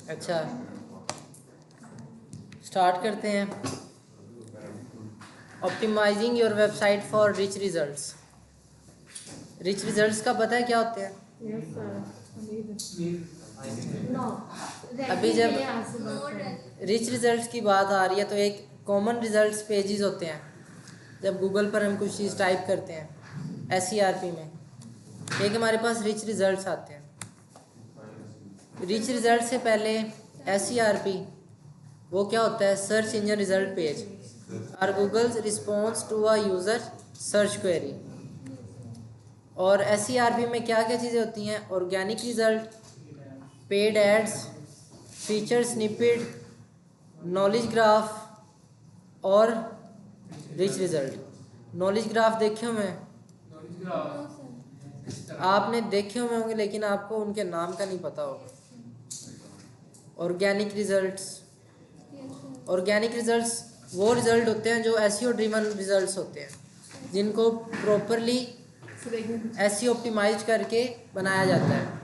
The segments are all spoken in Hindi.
अच्छा, स्टार्ट करते हैं। Optimising your website for rich results. Rich results का पता है क्या होते हैं? अभी जब रिच रिजल्ट्स की बात आ रही है तो एक कॉमन रिजल्ट्स पेजेस होते हैं। जब गूगल पर हम कुछ चीज़ टाइप करते हैं SERP में, एक हमारे पास रिच रिजल्ट्स आते हैं। रिच रिजल्ट से पहले SERP वो क्या होता है? Search engine result page are Google's response to a user search query. और SERP में क्या क्या चीज़ें होती हैं? Organic result, paid ads, feature snippet, knowledge graph और रिच रिजल्ट। नॉलेज ग्राफ देखे हुए हैं आपने? देखे हुए होंगे लेकिन आपको उनके नाम का नहीं पता होगा। ऑर्गेनिक रिजल्ट्स, ऑर्गेनिक रिजल्ट्स वो रिजल्ट होते हैं जो SEO ड्रिवन रिजल्ट्स होते हैं, जिनको प्रॉपरली SEO ऑप्टिमाइज करके बनाया जाता है।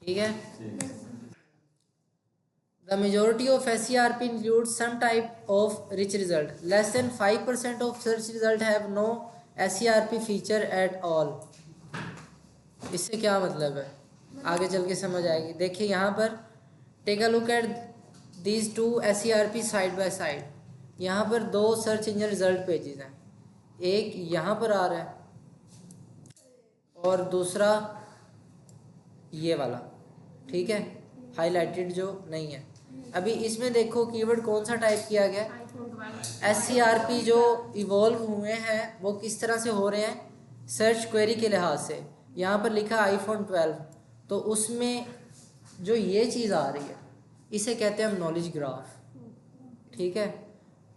ठीक है। The majority of SERP includes some type of rich result. Less than 5% of search result have no SERP feature at all. इससे क्या मतलब है? आगे चल के समझ आएगी। देखिए यहाँ पर take a look at these two SERP side by side. यहाँ पर दो सर्च इंजन रिजल्ट पेजेस हैं, एक यहाँ पर आ रहा है और दूसरा ये वाला, ठीक है, हाईलाइटेड जो नहीं है। अभी इसमें देखो कीवर्ड कौन सा टाइप किया गया? SERP जो इवॉल्व हुए हैं वो किस तरह से हो रहे हैं? सर्च क्वेरी के लिहाज से। यहाँ पर लिखा iPhone 12, तो उसमें जो ये चीज़ आ रही है इसे कहते हैं हम नॉलेज ग्राफ। ठीक है,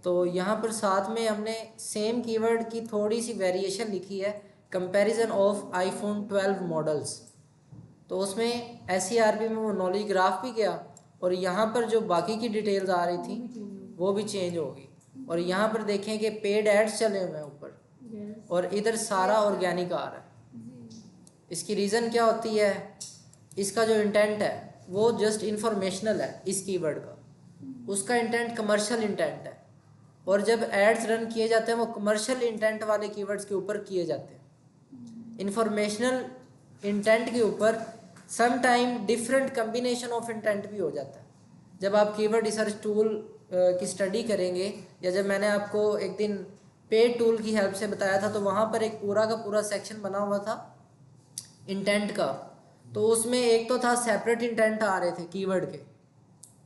तो यहाँ पर साथ में हमने सेम कीवर्ड की थोड़ी सी वेरिएशन लिखी है, कंपैरिजन ऑफ iPhone 12 मॉडल्स। तो उसमें SERP में वो नॉलेज ग्राफ भी गया और यहाँ पर जो बाकी की डिटेल्स आ रही थी वो भी चेंज होगी। और यहाँ पर देखें कि पेड एड्स चले हुए हैं ऊपर और इधर सारा ऑर्गेनिक आ रहा है। इसकी रीज़न क्या होती है? इसका जो इंटेंट है वो जस्ट इंफॉर्मेशनल है इस कीवर्ड का, उसका इंटेंट कमर्शियल इंटेंट है। और जब एड्स रन किए जाते हैं वो कमर्शियल इंटेंट वाले कीवर्ड्स के ऊपर किए जाते हैं। इंफॉर्मेशनल इंटेंट के ऊपर some time different combination of intent भी हो जाता है। जब आप कीवर्ड रिसर्च टूल की स्टडी करेंगे, या जब मैंने आपको एक दिन पेड टूल की हेल्प से बताया था, तो वहाँ पर एक पूरा का पूरा सेक्शन बना हुआ था इंटेंट का। तो उसमें एक तो था सेपरेट इंटेंट आ रहे थे कीवर्ड के,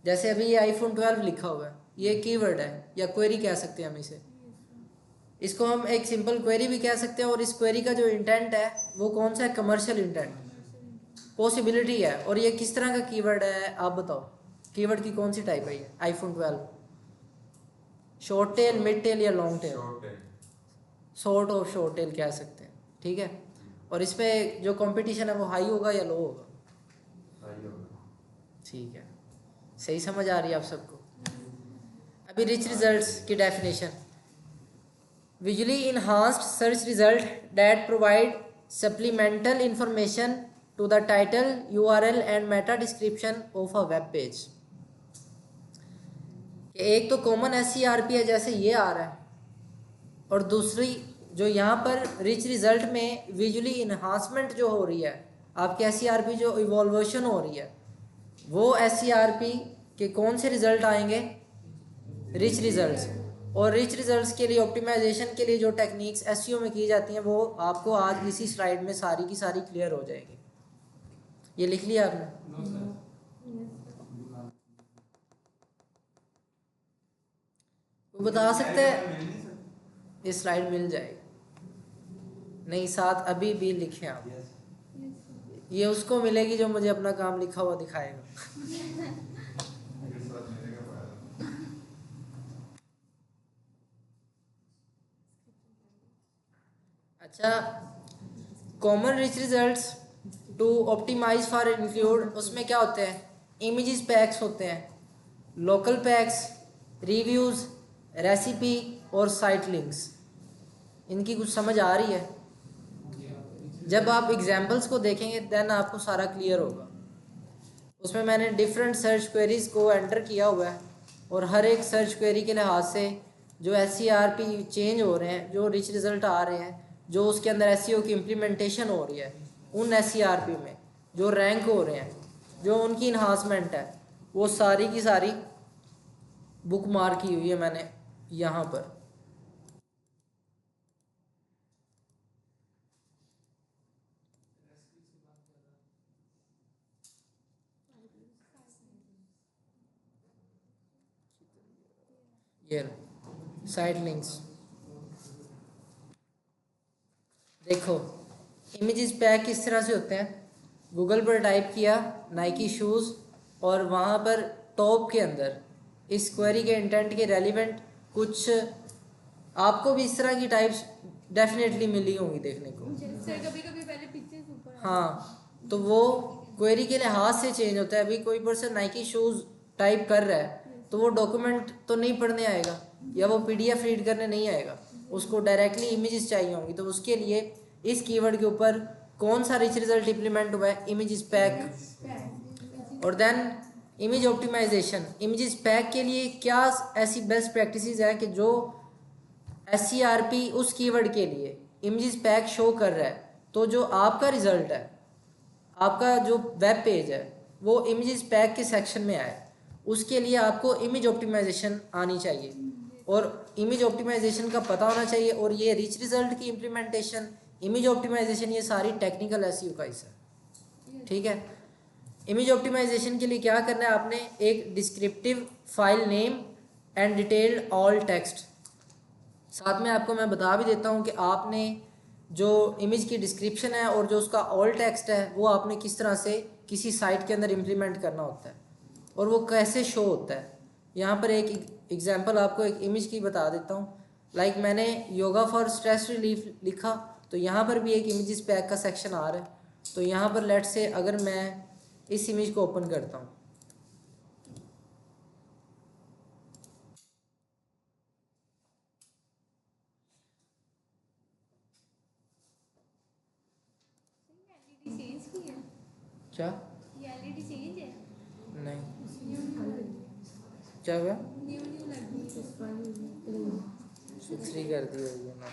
जैसे अभी ये iPhone 12 लिखा हुआ है, ये कीवर्ड है या क्वेरी कह सकते हैं हम इसे। इसको हम एक सिंपल क्वेरी भी कह सकते हैं। और इस क्वेरी का जो इंटेंट है वो कौन सा है? कमर्शियल इंटेंट, पॉसिबिलिटी है। और ये किस तरह का कीवर्ड है आप बताओ? कीवर्ड की कौन सी टाइप है ये iPhone 12? Short tail, mid tail या लॉन्ग टेल? शॉर्ट और शॉर्ट टेल कह सकते हैं। ठीक है, और इस पर जो कंपटीशन है वो हाई होगा या लो होगा? ठीक है, सही समझ आ रही है आप सबको? अभी रिच रिजल्ट्स की definition: visually enhanced search result that provide supplemental information to the title, URL and meta description of a web page. एक तो कॉमन SERP है जैसे ये आ रहा है, और दूसरी जो यहाँ पर रिच रिजल्ट में विजुअली इन्हांसमेंट जो हो रही है, आपके SERP जो इवोल्यूशन हो रही है, वो SERP के कौन से रिजल्ट आएंगे? Rich results. और रिच रिजल्ट्स के लिए ऑप्टिमाइजेशन के लिए जो टेक्निक्स SEO में की जाती हैं वो आपको आज इसी स्लाइड में सारी की सारी क्लियर हो जाएगी। ये लिख लिया आपने? वो बता सकते हैं? ये स्लाइड मिल जाएगी? नहीं, साथ अभी भी लिखे आप। ये उसको मिलेगी जो मुझे अपना काम लिखा हुआ दिखाएगा। अच्छा, common rich results to optimise for include, उसमें क्या होते हैं? इमेजेस पैक्स होते हैं, लोकल पैक्स, रिव्यूज़, रेसिपी और साइट लिंक्स। इनकी कुछ समझ आ रही है? जब आप एग्जाम्पल्स को देखेंगे देन आपको सारा क्लियर होगा। उसमें मैंने डिफरेंट सर्च क्वेरीज़ को एंटर किया हुआ है और हर एक सर्च क्वेरी के लिहाज से जो SCRP चेंज हो रहे हैं, जो रिच रिज़ल्ट आ रहे हैं, जो उसके अंदर SEO की इम्प्लीमेंटेशन हो रही है, उन SCRP में जो रैंक हो रहे हैं, जो उनकी इन्हांसमेंट है, वो सारी की सारी बुक मार्क की हुई है मैंने यहाँ पर। ये साइट लिंक्स देखो, इमेजेस पैक किस तरह से होते हैं। गूगल पर टाइप किया नाइकी शूज़ और वहाँ पर टॉप के अंदर इस क्वेरी के इंटेंट के रेलिवेंट कुछ आपको भी इस तरह की टाइप्स डेफिनेटली मिली होंगी देखने को। कभी-कभी पहले पिक्चर्स ऊपर हाँ, तो वो क्वेरी के लिहाज से चेंज होता है। अभी कोई पर्सन नाइकी शूज़ टाइप कर रहा है तो वो डॉक्यूमेंट तो नहीं पढ़ने आएगा या वो PDF रीड करने नहीं आएगा, उसको डायरेक्टली इमेजेस चाहिए होंगी। तो उसके लिए इस कीवर्ड के ऊपर कौन सा रिच रिजल्ट इम्प्लीमेंट हुआ है, इमेजेस पैक। और then image optimisation. Images pack के लिए क्या ऐसी बेस्ट प्रैक्टिसेस हैं कि जो SCRP उस कीवर्ड के लिए इमेजेस पैक शो कर रहा है, तो जो आपका रिजल्ट है, आपका जो वेब पेज है, वो इमेजेस पैक के सेक्शन में आए, उसके लिए आपको इमेज ऑप्टिमाइजेशन आनी चाहिए और इमेज ऑप्टिमाइजेशन का पता होना चाहिए। और ये रिच रिजल्ट की इम्प्लीमेंटेशन, इमेज ऑप्टिमाइजेशन, ये सारी टेक्निकल SEO का हिस्सा है। ठीक है, इमेज ऑप्टिमाइजेशन के लिए क्या करना है, आपने एक descriptive file name and detailed all text. साथ में आपको मैं बता भी देता हूँ कि आपने जो इमेज की डिस्क्रिप्शन है और जो उसका ऑल टेक्स्ट है वो आपने किस तरह से किसी साइट के अंदर इम्प्लीमेंट करना होता है और वो कैसे शो होता है। यहाँ पर एक एग्जांपल आपको एक इमेज की बता देता हूँ। लाइक मैंने योगा फॉर स्ट्रेस रिलीफ लिखा तो यहाँ पर भी एक इमेजेस पैक का सेक्शन आ रहा है। तो यहाँ पर लेट से अगर मैं इस इमेज को ओपन करता हूँ, चेंज की है क्या ये LED चेंज है नहीं क्या हुआ, न्यू लगी सुथरी कर दी होगी ना।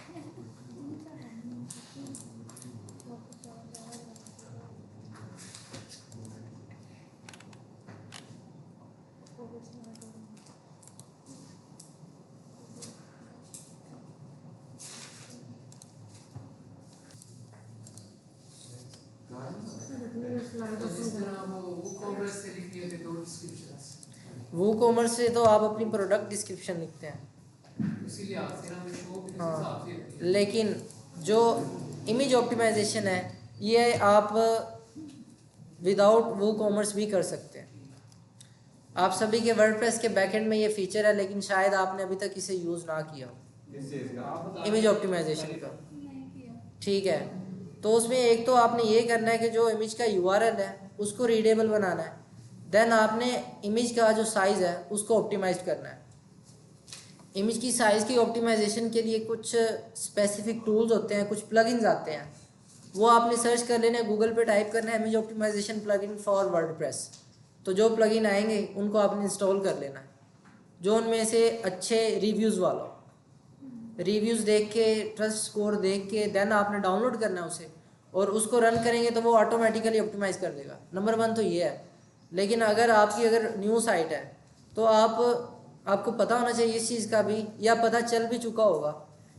वो कॉमर्स से तो आप अपनी प्रोडक्ट डिस्क्रिप्शन लिखते हैं, हाँ, लेकिन जो इमेज ऑप्टिमाइजेशन है ये आप विदाउट वो कॉमर्स भी कर सकते हैं। आप सभी के वर्डप्रेस के बैकएंड में ये फीचर है, लेकिन शायद आपने अभी तक इसे यूज़ ना किया हो, इमेज ऑप्टिमाइजेशन का। ठीक है, तो उसमें एक तो आपने ये करना है कि जो इमेज का URL है उसको रीडेबल बनाना है। देन आपने इमेज का जो साइज़ है उसको ऑप्टिमाइज करना है। इमेज की साइज़ की ऑप्टिमाइजेशन के लिए कुछ स्पेसिफिक टूल्स होते हैं, कुछ प्लगइन्स आते हैं, वो आपने सर्च कर लेना है, गूगल पे टाइप करना है image optimisation plugin for WordPress. तो जो प्लगइन आएंगे उनको आपने इंस्टॉल कर लेना है, जो उनमें से अच्छे रिव्यूज़ वाला, रिव्यूज़ देख के, ट्रस्ट स्कोर देख के देन आपने डाउनलोड करना है उसे, और उसको रन करेंगे तो वो ऑटोमेटिकली ऑप्टिमाइज़ कर देगा। नंबर 1 तो ये है। लेकिन अगर आपकी अगर न्यू साइट है तो आपको पता होना चाहिए इस चीज़ का भी, या पता चल भी चुका होगा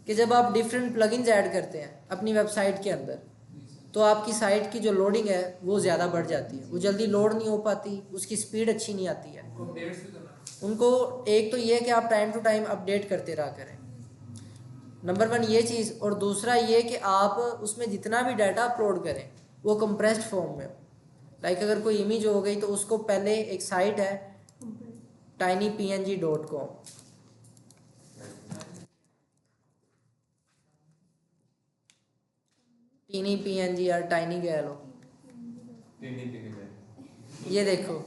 कि जब आप डिफरेंट प्लगइन्स ऐड करते हैं अपनी वेबसाइट के अंदर तो आपकी साइट की जो लोडिंग है वो ज़्यादा बढ़ जाती है, वो जल्दी लोड नहीं हो पाती, उसकी स्पीड अच्छी नहीं आती है। उनको एक तो ये है कि आप टाइम टू टाइम अपडेट करते रहा करें, नंबर 1 ये चीज़। और दूसरा ये कि आप उसमें जितना भी डाटा अपलोड करें वो कंप्रेस्ड फॉर्म में हो। लाइक अगर कोई इमेज हो गई तो उसको पहले एक साइट है tinypng.com, TinyPNG या टाइनी कह लो, ये देखो।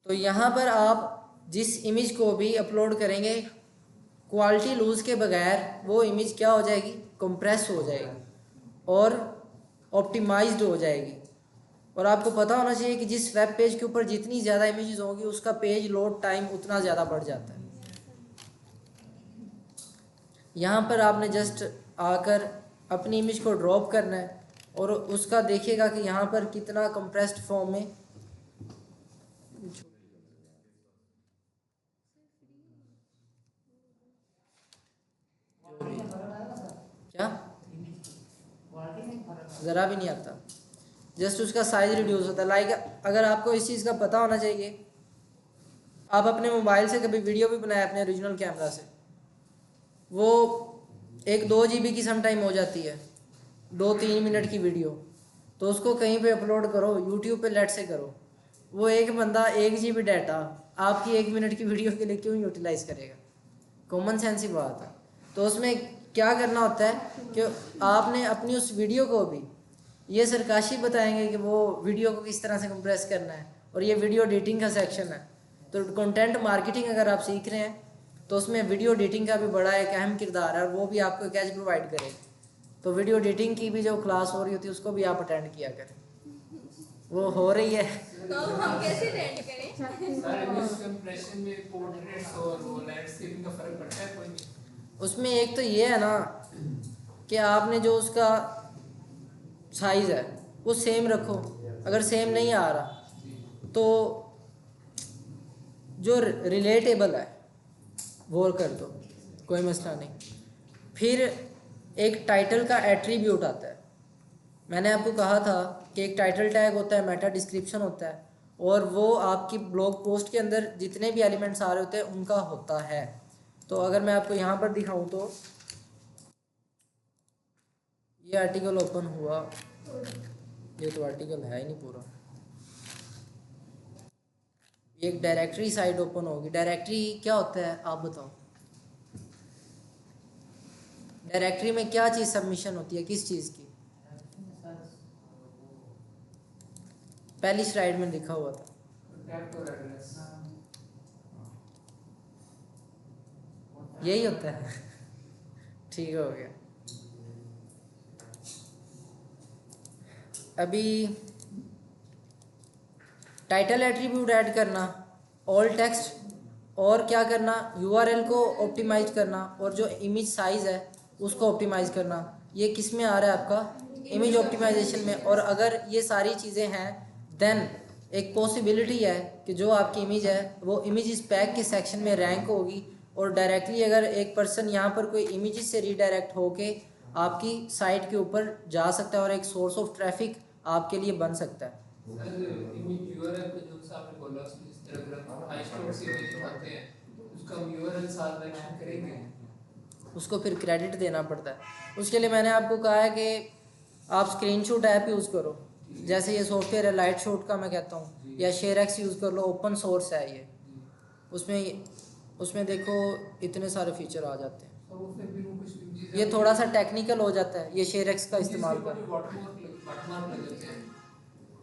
तो यहाँ पर आप जिस इमेज को भी अपलोड करेंगे क्वालिटी लूज के बगैर वो इमेज क्या हो जाएगी, कंप्रेस हो जाएगी और ऑप्टिमाइज्ड हो जाएगी। और आपको पता होना चाहिए कि जिस वेब पेज के ऊपर जितनी ज़्यादा इमेजेस होंगी उसका पेज लोड टाइम उतना ज़्यादा बढ़ जाता है। यहाँ पर आपने जस्ट आकर अपनी इमेज को ड्रॉप करना है और उसका देखिएगा कि यहाँ पर कितना कंप्रेस्ड फॉर्म में क्या ज़रा भी नहीं आता, जस्ट उसका साइज रिड्यूस होता है। लाइक अगर आपको इस चीज़ का पता होना चाहिए, आप अपने मोबाइल से कभी वीडियो भी बनाए अपने ओरिजिनल कैमरा से, वो 1-2 GB की सम टाइम हो जाती है, 2-3 मिनट की वीडियो, तो उसको कहीं पे अपलोड करो, यूट्यूब पे लेट से करो, वो एक बंदा 1 GB डाटा आपकी 1 मिनट की वीडियो के लिए क्यों यूटिलाइज करेगा? कॉमन सेंस ही बात है। तो उसमें क्या करना होता है कि आपने अपनी उस वीडियो को भी, ये सरकाशी बताएंगे कि वो वीडियो को किस तरह से कंप्रेस करना है, और ये वीडियो एडिटिंग का सेक्शन है। तो कंटेंट मार्केटिंग अगर आप सीख रहे हैं तो उसमें वीडियो एडिटिंग का भी बड़ा एक अहम किरदार है, और वो भी आपको कैश प्रोवाइड करेगा। तो वीडियो एडिटिंग की भी जो क्लास हो रही होती है उसको भी आप अटेंड किया करें, वो हो रही है। तो हम कैसे अटेंड करें? सर इमेज कंप्रेशन में पोर्ट्रेट्स और वो लैंडस्केपिंग का फर्क पड़ता है कोई नहीं? उसमें एक तो ये है ना कि आपने जो उसका साइज़ है वो सेम रखो, अगर सेम नहीं आ रहा तो जो रिलेटेबल है वो कर दो, कोई मसला नहीं। फिर एक टाइटल का एट्रीब्यूट आता है, मैंने आपको कहा था कि एक टाइटल टैग होता है, मेटा डिस्क्रिप्शन होता है, और वो आपकी ब्लॉग पोस्ट के अंदर जितने भी एलिमेंट्स आ रहे होते हैं उनका होता है। तो अगर मैं आपको यहाँ पर दिखाऊं तो ये आर्टिकल ओपन हुआ, ये तो आर्टिकल है ही नहीं पूरा, एक डायरेक्टरी साइट ओपन होगी। डायरेक्टरी क्या होता है आप बताओ? डायरेक्टरी में क्या चीज़ सबमिशन होती है, किस चीज़ की? पहली स्लाइड में लिखा हुआ था, यही होता है। ठीक हो गया। अभी टाइटल एट्रीब्यूट ऐड करना, ऑल टेक्स्ट, और क्या करना, यूआरएल को ऑप्टिमाइज करना, और जो इमेज साइज़ है उसको ऑप्टिमाइज करना। ये किस में आ रहा है आपका? इमेज ऑप्टिमाइजेशन में। और अगर ये सारी चीज़ें हैं देन एक पॉसिबिलिटी है कि जो आपकी इमेज है वो इमेज पैक के सेक्शन में रैंक होगी, और डायरेक्टली अगर एक पर्सन यहाँ पर कोई इमेजेस से रीडायरेक्ट होके आपकी साइट के ऊपर जा सकता है और एक सोर्स ऑफ ट्रैफिक आपके लिए बन सकता है। सर इमेज यूआरएल पे जो आपने बोला उसमें इस तरह अगर हाई स्टोर से इमेज उठाते हैं उसका हम यूआरएल साथ मेंशन करेंगे, उसको फिर क्रेडिट देना पड़ता है। उसके लिए मैंने आपको कहा है कि आप स्क्रीनशॉट ऐप यूज़ करो, जैसे ये सॉफ्टवेयर है लाइट शॉट का मैं कहता हूँ, या शेयर एक्स यूज़ कर लो, ओपन सोर्स है ये। उसमें देखो इतने सारे फीचर आ जाते हैं। तो वो फिर भी वो कुछ चीजें ये थोड़ा सा टेक्निकल हो जाता है, ये शेयर एक्स का इस्तेमाल कर, वाटरमार्क लग जाते हैं।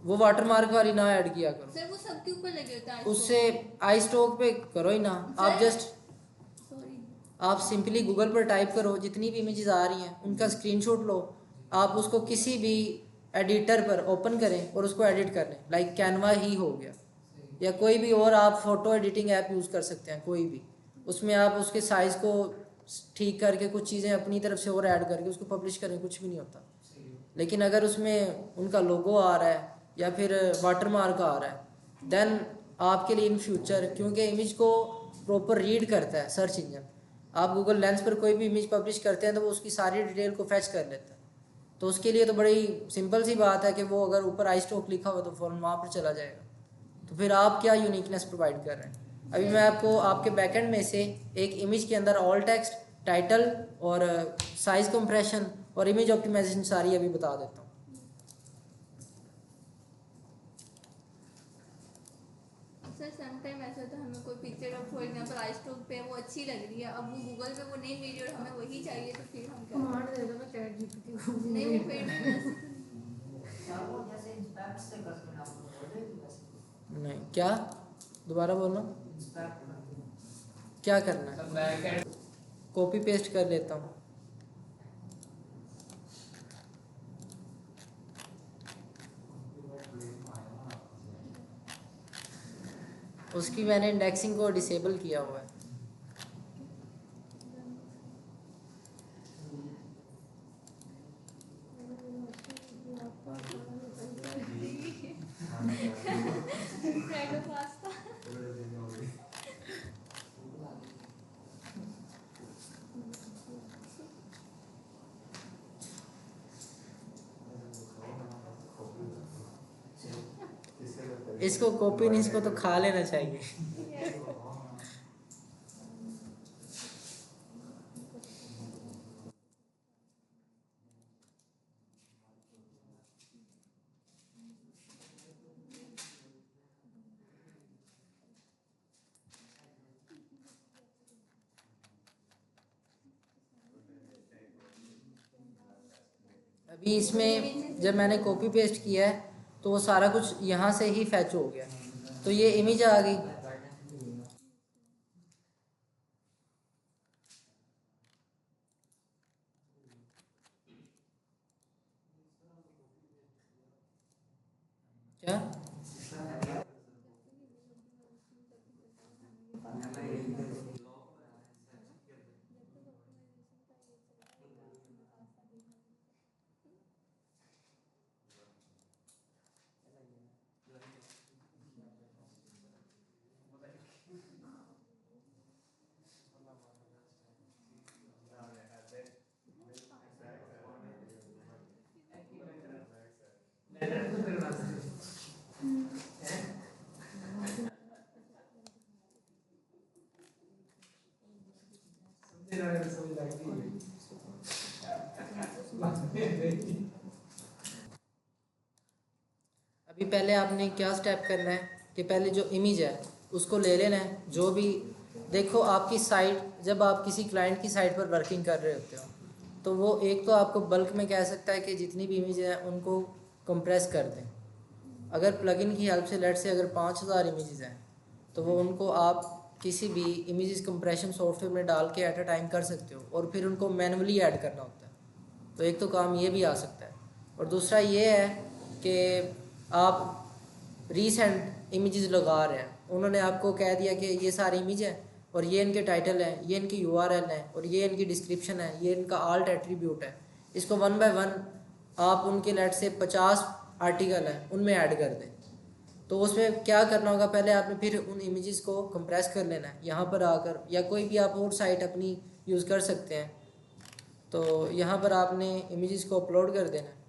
वो वाटरमार्क वाली ना ऐड किया करो, सर वो सबके ऊपर लगे होता है। उससे आई स्टॉक पे करो ही ना। आप जस्ट सॉरी, आप सिंपली गूगल पर टाइप करो, जितनी भी इमेजेस आ रही हैं उनका स्क्रीनशॉट लो, आप उसको किसी भी एडिटर पर ओपन करें और उसको एडिट कर लें। लाइक कैनवा ही हो गया, या कोई भी और आप फ़ोटो एडिटिंग ऐप यूज़ कर सकते हैं, कोई भी। उसमें आप उसके साइज़ को ठीक करके कुछ चीज़ें अपनी तरफ से और ऐड करके उसको पब्लिश करें, कुछ भी नहीं होता। लेकिन अगर उसमें उनका लोगो आ रहा है या फिर वाटरमार्क आ रहा है देन आपके लिए इन फ्यूचर, क्योंकि इमेज को प्रॉपर रीड करता है सर्च इंजन, आप गूगल लेंस पर कोई भी इमेज पब्लिश करते हैं तो वो उसकी सारी डिटेल को फैच कर लेता है। तो उसके लिए तो बड़ी सिंपल सी बात है कि वो अगर ऊपर आई स्टॉक लिखा हुआ तो फ़ौरन वहाँ पर चला जाएगा। तो फिर आप क्या यूनिकनेस प्रोवाइड कर रहे हैं? अभी मैं आपको आपके बैकएंड में से एक इमेज के अंदर ऑल टेक्स्ट, टाइटल और साइज़ कंप्रेशन और इमेज ऑप्टिमाइजेशन सारी अभी बता देता हूँ। सर समटाइम ऐसा होता है हमें कोई picture for example I stock पे वो अच्छी लग रही है, अब वो गूगल पे वो नहीं मिल रही और हमें वही चाहिए, तो फिर हम क्या कमांड दे दो ना चैट जीपीटी को। नहीं वो फिर भी वैसे नहीं क्या, दोबारा बोलना। क्या करना है, अब बैक एंड कॉपी पेस्ट कर लेता हूँ। उसकी मैंने इंडेक्सिंग को डिसेबल किया हुआ है। Alfredo pasta. इसको कॉपी नहीं, इसको तो खा लेना चाहिए। अभी इसमें जब मैंने कॉपी पेस्ट किया है तो वो सारा कुछ यहाँ से ही फैच हो गया, तो ये इमेज आ गई। क्या अभी पहले आपने क्या स्टेप करना है कि पहले जो इमेज है उसको ले लेना है। जो भी देखो आपकी साइट, जब आप किसी क्लाइंट की साइट पर वर्किंग कर रहे होते हो तो वो एक तो आपको बल्क में कह सकता है कि जितनी भी इमेज है उनको कंप्रेस कर दें। अगर प्लगइन की हेल्प से लेट से अगर 5000 इमेजेस हैं तो वो उनको आप किसी भी इमेजेस कंप्रेशन सॉफ्टवेयर में डाल के एट अ टाइम कर सकते हो और फिर उनको मैनुअली ऐड करना होता है। तो एक तो काम ये भी आ सकता है, और दूसरा ये है कि आप रीसेंट इमेजेस लगा रहे हैं, उन्होंने आपको कह दिया कि ये सारी इमेज है और ये इनके टाइटल हैं, ये इनकी यूआरएल है और ये इनकी डिस्क्रिप्शन है, ये इनका आल्ट एट्रीब्यूट है। इसको 1 बाय 1 आप उनके लेट से 50 आर्टिकल हैं उनमें ऐड कर दें। तो उसमें क्या करना होगा, पहले आपने फिर उन इमेजेस को कंप्रेस कर लेना है यहाँ पर आकर, या कोई भी आप और साइट अपनी यूज़ कर सकते हैं। तो यहाँ पर आपने इमेजेस को अपलोड कर देना है।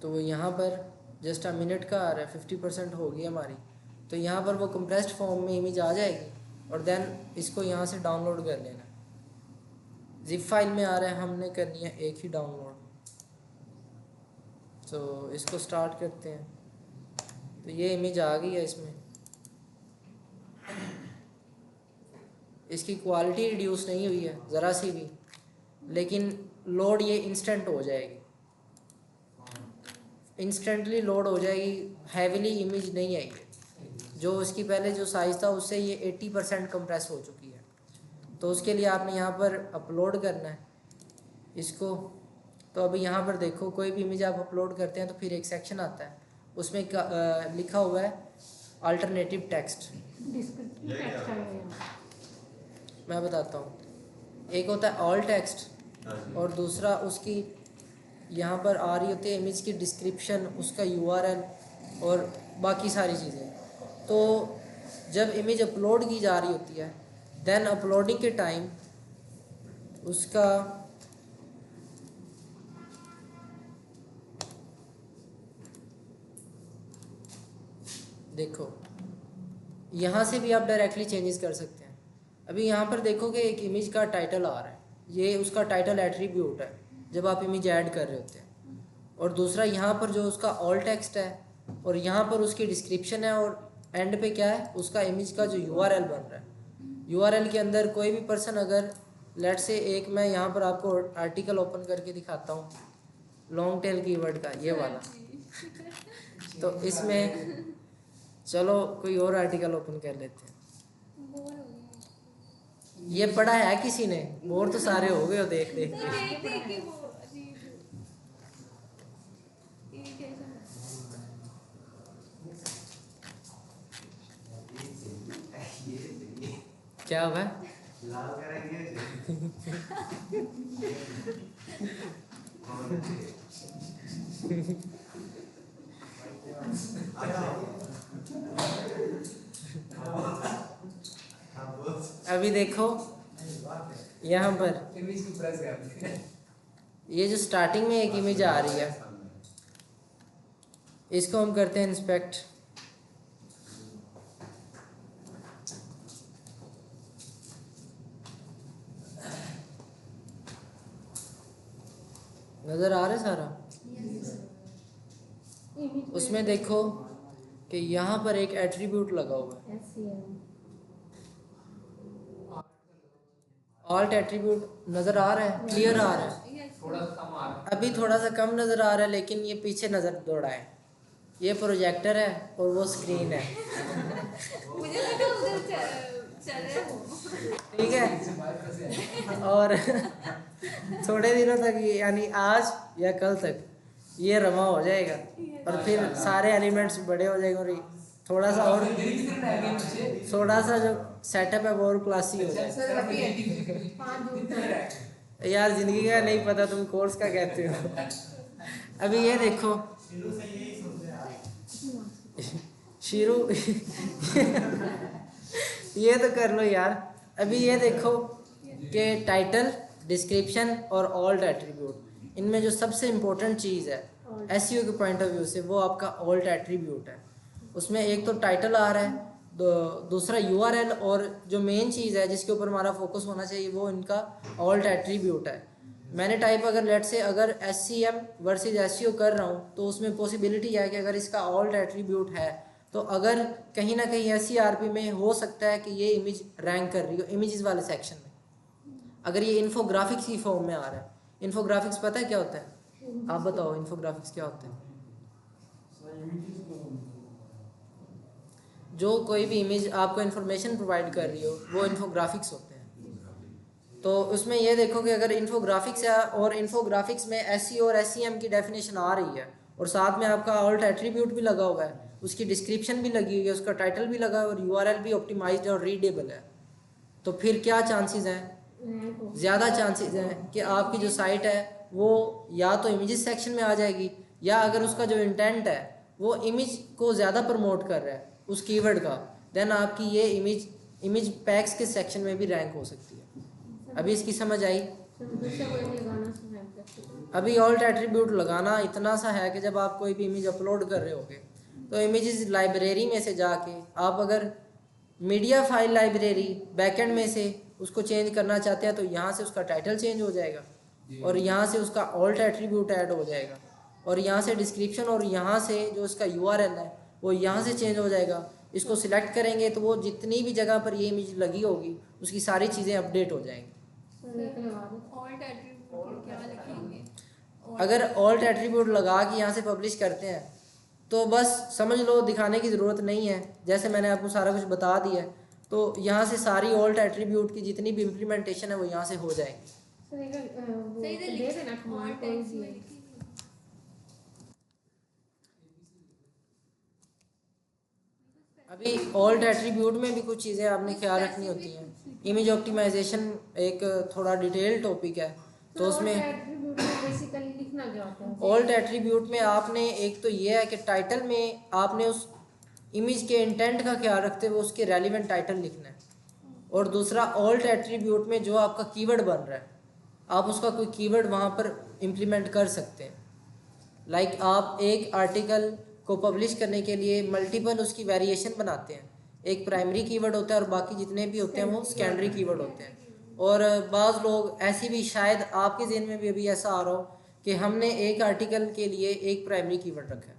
तो यहाँ पर जस्ट अ मिनट का आ रहा है, 50% हो गई हमारी। तो यहाँ पर वो कंप्रेस्ड फॉर्म में इमेज आ जाएगी और देन इसको यहाँ से डाउनलोड कर लेना है। जिप फाइल में आ रहा है, हमने करनी है एक ही डाउनलोड। तो इसको स्टार्ट करते हैं। तो ये इमेज आ गई है इसमें। इसकी क्वालिटी रिड्यूस नहीं हुई है ज़रा सी भी, लेकिन लोड ये इंस्टेंट हो जाएगी, इंस्टेंटली लोड हो जाएगी। हैवीली इमेज नहीं आई है, जो उसकी पहले जो साइज़ था उससे ये 80% कंप्रेस हो चुकी है। तो उसके लिए आपने यहाँ पर अपलोड करना है इसको। तो अभी यहाँ पर देखो, कोई भी इमेज आप अपलोड करते हैं तो फिर एक सेक्शन आता है, उसमें लिखा हुआ है अल्टरनेटिव टेक्स्ट। मैं बताता हूँ, एक होता है ऑल टेक्स्ट और दूसरा उसकी यहाँ पर आ रही होती है इमेज की डिस्क्रिप्शन, उसका यूआरएल और बाकी सारी चीज़ें। तो जब इमेज अपलोड की जा रही होती है, देन अपलोडिंग के टाइम उसका देखो, यहाँ से भी आप डायरेक्टली चेंजेस कर सकते हैं। अभी यहाँ पर देखो कि एक इमेज का टाइटल आ रहा है, ये उसका टाइटल एट्रीब्यूट है जब आप इमेज ऐड कर रहे होते हैं, और दूसरा यहाँ पर जो उसका ऑल टेक्स्ट है और यहाँ पर उसकी डिस्क्रिप्शन है, और एंड पे क्या है, उसका इमेज का जो यूआरएल बन रहा है। यूआरएल के अंदर कोई भी पर्सन अगर लेट से एक मैं यहाँ पर आपको आर्टिकल ओपन करके दिखाता हूँ, लॉन्ग टेल कीवर्ड का ये वाला। तो इसमें चलो कोई और आर्टिकल ओपन कर लेते हैं। बोर हो गई ये पढ़ा है किसी ने? बोर तो सारे हो गए हो देख देख तो के। देख देख के वो अजीब इरिटेशन क्या हुआ? लाल करेंगे अभी देखो यहाँ पर इमेज की प्रेस करते हैं। ये जो स्टार्टिंग में एक इमेज आ रही है, इसको हम करते हैं इंस्पेक्ट। नज़र आ रहा है सारा? उसमें देखो कि यहाँ पर एक एट्रीब्यूट लगा हुआ है, ऑल्ट एट्रीब्यूट नज़र आ रहा है, क्लियर आ रहा है। थोड़ा कम आ रहा अभी थोड़ा सा कम नज़र आ रहा है, लेकिन ये पीछे नज़र दौड़ा है। ये प्रोजेक्टर है और वो स्क्रीन है, मुझे लगा उधर चल रहे हो ठीक है। और थोड़े दिनों तक ये, यानी आज या कल तक ये रमा हो जाएगा और फिर सारे एलिमेंट्स बड़े हो जाएंगे और थोड़ा सा और थोड़ा सा जो सेटअप है वो और क्लासी हो जाएगा। 5 जून तक यार ज़िंदगी का नहीं पता, तुम कोर्स का कहते हो। अभी ये देखो शीरू ये तो कर लो यार। अभी ये देखो कि टाइटल, डिस्क्रिप्शन और ऑल्ट एट्रीब्यूट, इनमें जो सबसे इम्पोर्टेंट चीज़ है एसईओ के पॉइंट ऑफ व्यू से वो आपका ऑल्ट एट्रीब्यूट है। उसमें एक तो टाइटल आ रहा है, दूसरा यूआरएल, और जो मेन चीज़ है जिसके ऊपर हमारा फोकस होना चाहिए वो इनका ऑल्ट एट्रीब्यूट है। मैंने टाइप अगर लेट से अगर एससीएम वर्सेस एसईओ कर रहा हूँ तो उसमें पॉसिबिलिटी है कि अगर इसका ऑल्ट एट्रीब्यूट है तो अगर कहीं ना कहीं एससीआरपी में हो सकता है कि ये इमेज रैंक कर रही हो इमेजेस वाले सेक्शन में, अगर ये इन्फोग्राफिक्स की फॉर्म में आ रहा है। इन्फोग्राफिक्स पता है क्या होता है? आप बताओ इन्फोग्राफिक्स क्या होता है? जो कोई भी इमेज आपको इन्फॉर्मेशन प्रोवाइड कर रही हो वो इन्फोग्राफिक्स होते हैं। तो उसमें ये देखो कि अगर इन्फोग्राफिक्स है और इन्फोग्राफिक्स में एसईओ और एसईएम की डेफिनेशन आ रही है और साथ में आपका ऑल्ट एट्रीब्यूट भी लगा हुआ है, उसकी डिस्क्रिप्शन भी लगी हुई है, उसका टाइटल भी लगा है और यूआरएल भी ऑप्टिमाइज्ड और रीडेबल है, तो फिर क्या चांसेस हैं? ज़्यादा चांसेस हैं कि आपकी जो साइट है वो या तो इमेजेस सेक्शन में आ जाएगी, या अगर उसका जो इंटेंट है वो इमेज को ज़्यादा प्रमोट कर रहा है उस कीवर्ड का, देन आपकी ये इमेज पैक्स के सेक्शन में भी रैंक हो सकती है। अभी इसकी समझ आई? अभी ऑल्ट एट्रीब्यूट लगाना इतना सा है कि जब आप कोई भी इमेज अपलोड कर रहे होगे तो इमेजेस लाइब्रेरी में से जाके आप अगर मीडिया फाइल लाइब्रेरी बैकएंड में से उसको चेंज करना चाहते हैं तो यहाँ से उसका टाइटल चेंज हो जाएगा और यहाँ से उसका ऑल्ट एट्रीब्यूट ऐड हो जाएगा और यहाँ से डिस्क्रिप्शन और यहाँ से जो उसका यूआरएल है वो यहाँ से चेंज हो जाएगा। इसको सिलेक्ट करेंगे तो वो जितनी भी जगह पर ये इमेज लगी होगी उसकी सारी चीज़ें अपडेट हो जाएंगी। ऑल्ट एट्रीब्यूट क्या लिखेंगे? अगर ऑल्ट एट्रीब्यूट लगा के यहाँ से पब्लिश करते हैं तो बस समझ लो दिखाने की ज़रूरत नहीं है, जैसे मैंने आपको सारा कुछ बता दिया है। तो यहाँ से सारी ऑल्ट एट्रीब्यूट की जितनी भी इम्प्लीमेंटेशन है वो यहाँ से हो जाएगी। सही से लिख ऑल्ट एक्स में लिखिए। अभी ऑल्ट एट्रीब्यूट में भी कुछ चीज़ें आपने ख्याल रखनी होती हैं। इमेज ऑप्टिमाइजेशन एक थोड़ा डिटेल टॉपिक है, तो उसमें बेसिकली लिखना क्या होता है? ऑल्ट एट्रीब्यूट में आपने एक तो ये है कि टाइटल में आपने उस इमेज के इंटेंट का ख्याल रखते हुए उसके रेलिवेंट टाइटल लिखना है, और दूसरा ऑल्ट एट्रीब्यूट में जो आपका कीवर्ड बन रहा है आप उसका कोई कीवर्ड वहाँ पर इम्प्लीमेंट कर सकते हैं। लाइक आप एक आर्टिकल को पब्लिश करने के लिए मल्टीपल उसकी वेरिएशन बनाते हैं। एक प्राइमरी कीवर्ड होता है और बाकी जितने भी होते हैं वो सेकेंडरी कीवर्ड होते हैं। और बाज़ लोग ऐसी भी, शायद आपके ज़हन में भी अभी ऐसा आ रहा हो कि हमने एक आर्टिकल के लिए एक प्राइमरी कीवर्ड रखा है।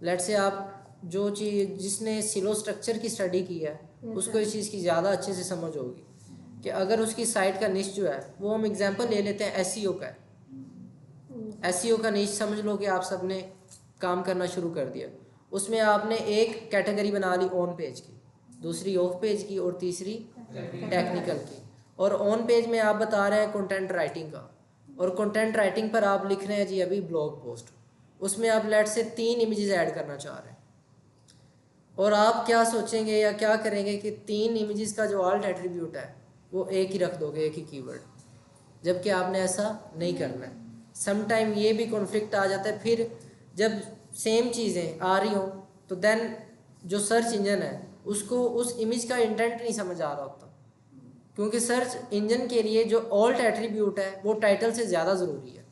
लेट से आप जो चीज़, जिसने सिलो स्ट्रक्चर की स्टडी की है उसको इस चीज़ की ज़्यादा अच्छे से समझ होगी कि अगर उसकी साइट का निश जो है वो हम एग्जांपल ले लेते हैं एसईओ का है। एसईओ का निश समझ लो कि आप सब ने काम करना शुरू कर दिया उसमें आपने एक कैटेगरी बना ली ऑन पेज की, दूसरी ऑफ पेज की और तीसरी टेक्निकल की। और ऑन पेज में आप बता रहे हैं कंटेंट राइटिंग का, और कंटेंट राइटिंग पर आप लिख रहे हैं जी अभी ब्लॉग पोस्ट, उसमें आप लेट से 3 इमेजेस ऐड करना चाह रहे हैं। और आप क्या सोचेंगे या क्या करेंगे कि 3 इमेजेस का जो ऑल्ट एट्रीब्यूट है वो एक ही रख दोगे, एक ही कीवर्ड, जबकि आपने ऐसा नहीं करना है। सम टाइम ये भी कॉन्फ्लिक्ट आ जाता है, फिर जब सेम चीज़ें आ रही हों तो देन जो सर्च इंजन है उसको उस इमेज का इंटेंट नहीं समझ आ रहा होता, क्योंकि सर्च इंजन के लिए जो ऑल्ट एट्रीब्यूट है वो टाइटल से ज़्यादा ज़रूरी है।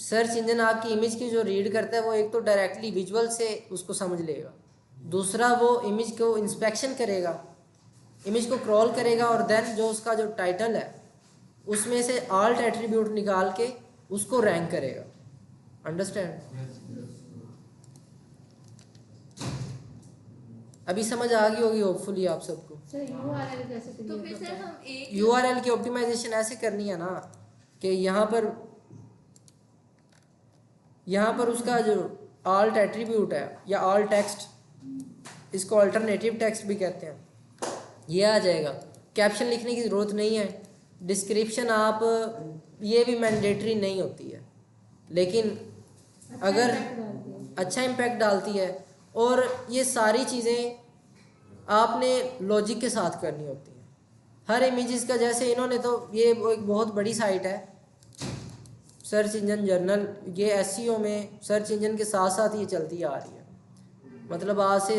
सर्च इंजन आपकी इमेज की जो रीड करता है वो एक तो डायरेक्टली विजुअल से उसको समझ लेगा, दूसरा वो इमेज को इंस्पेक्शन करेगा, इमेज को क्रॉल करेगा और देन जो उसका जो टाइटल है उसमें से ऑल्ट एट्रीब्यूट निकाल के उसको रैंक करेगा। अंडरस्टैंड? अभी समझ आ गई होगी होपफुली आप सबको। सर यूआरएल कैसे तो क्रिएट फिर होता सर है? हम एक यूआरएल की ऑप्टिमाइजेशन ऐसे करनी है ना कि यहाँ पर उसका जो ऑल्ट एट्रीब्यूट है या ऑल्ट टेक्स्ट, इसको अल्टरनेटिव टेक्स्ट भी कहते हैं, ये आ जाएगा। कैप्शन लिखने की ज़रूरत नहीं है, डिस्क्रिप्शन आप ये भी मैंडेटरी नहीं होती है, लेकिन अगर impact डालती है। अच्छा इम्पैक्ट डालती है। और ये सारी चीज़ें आपने लॉजिक के साथ करनी होती हैं। हर इमेजेस का जैसे इन्होंने तो ये एक बहुत बड़ी साइट है सर्च इंजन जर्नल, ये एसईओ में सर्च इंजन के साथ साथ ये चलती आ रही है। मतलब आज से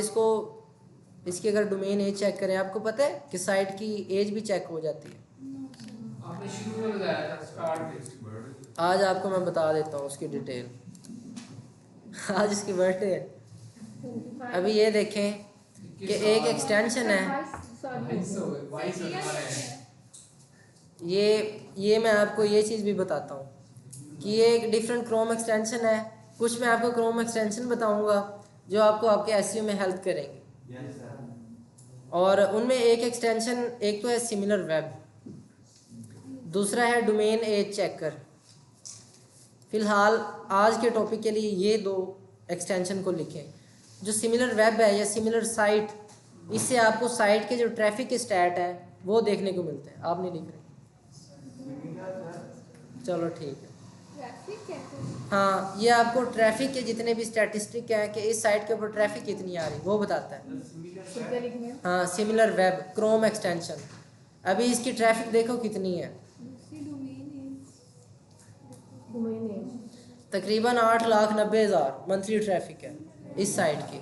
इसकी अगर डोमेन एज चेक करें, आपको पता है कि साइट की एज भी चेक हो जाती है। आपने शुरू में बताया था स्टार्ट में। आज आपको मैं बता देता हूँ उसकी डिटेल। आज इसकी बर्थडे है। 25 अभी ये देखें कि एक एक्सटेंशन है, 22 हमारे हैं। ये मैं आपको ये चीज़ भी बताता हूँ कि ये एक डिफरेंट क्रोम एक्सटेंशन है। कुछ मैं आपको क्रोम एक्सटेंशन बताऊँगा जो आपको आपके एसईओ में हेल्प करेंगे, और उनमें एक एक्सटेंशन एक तो है सिमिलर वेब, दूसरा है डोमेन एज चेकर। फ़िलहाल आज के टॉपिक के लिए ये 2 एक्सटेंशन को लिखें। जो सिमिलर वेब है या सिमिलर साइट, इससे आपको साइट के जो ट्रैफिक के स्टैट है वो देखने को मिलते हैं। आप नहीं लिख रहे? चलो ठीक है। ट्रैफिक कहते हैं। हाँ, ये आपको ट्रैफिक के जितने भी स्टैटिस्टिक हैं कि इस साइट के ऊपर ट्रैफिक कितनी आ रही वो बताता है। क्या लिखना है? हाँ, सिमिलर वेब क्रोम एक्सटेंशन। अभी इसकी ट्रैफिक देखो कितनी है, दूसरी डोमेन डोमेन नेम। तकरीबन 8,90,000 मंथली ट्रैफिक है इस साइट की।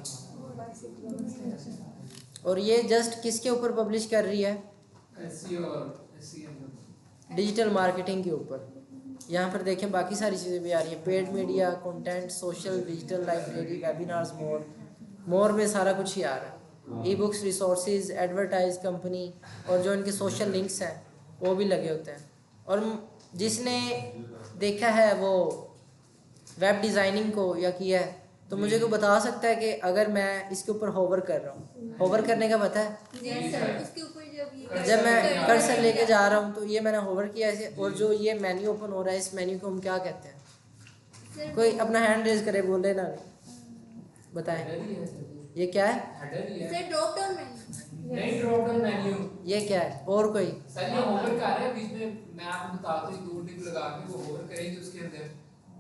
और ये जस्ट किसके ऊपर पब्लिश कर रही है? एसईओ और एसईएम। डिजिटल मार्केटिंग के ऊपर। यहाँ पर देखें बाकी सारी चीज़ें भी आ रही हैं, paid media, content, social, digital library, webinars, more में सारा कुछ ही आ रहा है। E books, resources, advertise company, और जो इनके सोशल लिंक्स हैं वो भी लगे होते हैं। और जिसने देखा है वो वेब डिज़ाइनिंग को या किया है तो मुझे को बता सकता है कि अगर मैं इसके ऊपर होवर कर रहा हूँ, होवर करने का पता है? उसके ऊपर जब मैं कर्सर लेके जा रहा हूँ तो ये मैंने होवर किया ऐसे, और जो ये मेन्यू ओपन हो रहा है इस मेन्यू को हम क्या कहते हैं? कोई अपना हैंड रेज करे, बोले ना, बताएं ये क्या है? Sir drop down menu. नहीं, ड्रॉप डाउन मेन्यू। ये क्या है? और कोई? सर ये होवर कर रहा है, बीच में मैं आपको बताता हूँ 2 टिक लगा के वो होवर करेंगे उसके अंदर,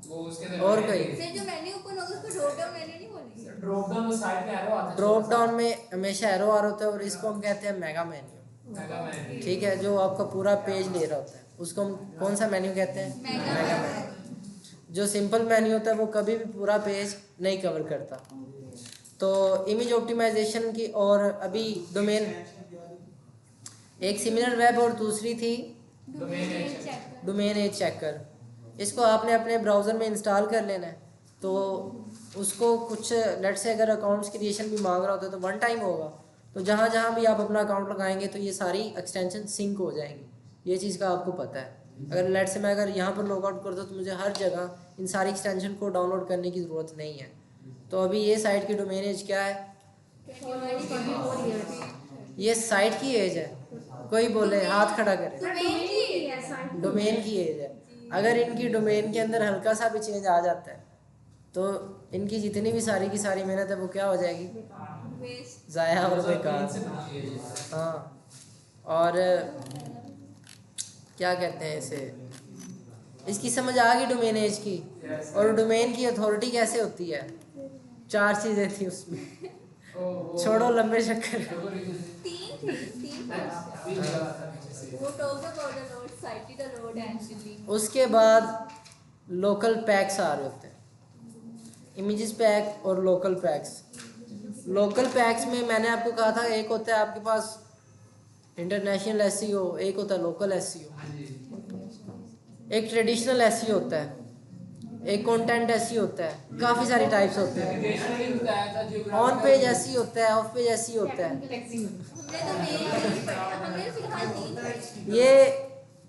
वो उसके अंदर और कोई? सर जो मेन्यू ओपन होगा उसको ड्रॉप डाउन मेन्यू नहीं बोलेंगे। ड्रॉप डाउन में साइड पे एरो आता है। ड्रॉप डाउन में हमेशा एरो आ रहा होता है और इसको हम कहते हैं मेगा मेन्यू। Mega menu. ठीक है, जो आपका पूरा पेज ले रहा होता है उसको हम कौन सा मेन्यू कहते हैं? Mega menu. जो सिंपल मेन्यू होता है वो कभी भी पूरा पेज नहीं कवर करता। तो इमेज ऑप्टिमाइजेशन की, और अभी डोमेन, एक सिमिलर वेब और दूसरी थी डोमेन एज चेकर। इसको आपने अपने ब्राउज़र में इंस्टॉल कर लेना है। तो उसको कुछ लेट से अगर अकाउंट्स क्रिएशन भी मांग रहा होता है तो 1 टाइम होगा, तो जहाँ जहाँ भी आप अपना अकाउंट लगाएंगे तो ये सारी एक्सटेंशन सिंक हो जाएंगी। ये चीज़ का आपको पता है। अगर लेट से मैं अगर यहाँ पर लॉग आउट करता हूँ तो मुझे हर जगह इन सारी एक्सटेंशन को डाउनलोड करने की ज़रूरत नहीं है। तो अभी ये साइट की डोमेन एज क्या है? ये साइट की एज है। कोई बोले हाथ खड़ा करे। डोमेन की एज है। अगर इनकी डोमेन के अंदर हल्का सा भी चेंज आ जाता है तो इनकी जितनी भी सारी की सारी मेहनत है वो क्या हो जाएगी, वेस्ट। ज़ाया और बेकार। से पूछिए ये। हाँ, और क्या कहते हैं इसे, इसकी समझ आ गई डोमेन एज की। और डोमेन की अथॉरिटी कैसे होती है, 4 चीज़ें थी उसमें, छोड़ो लंबे चक्कर। तीन थे। अभी लगा था पीछे से। वो talks about the road, cited the road and link. उसके बाद लोकल पैक्स आ रहे होते हैं, इमेजेस पैक और लोकल पैक्स। लोकल पैक्स में मैंने आपको कहा था एक होता है आपके पास इंटरनेशनल एसईओ, एक होता है लोकल एसईओ, हाँ जी। एक ट्रेडिशनल एसईओ होता है, एक कंटेंट एसईओ होता है, काफ़ी सारी टाइप्स होते हैं। Traditionally बताया था geographical- ऑन पेज एसईओ होता है, ऑफ पेज एसईओ होता है। हमने फिलहाल तीन पढ़े। ये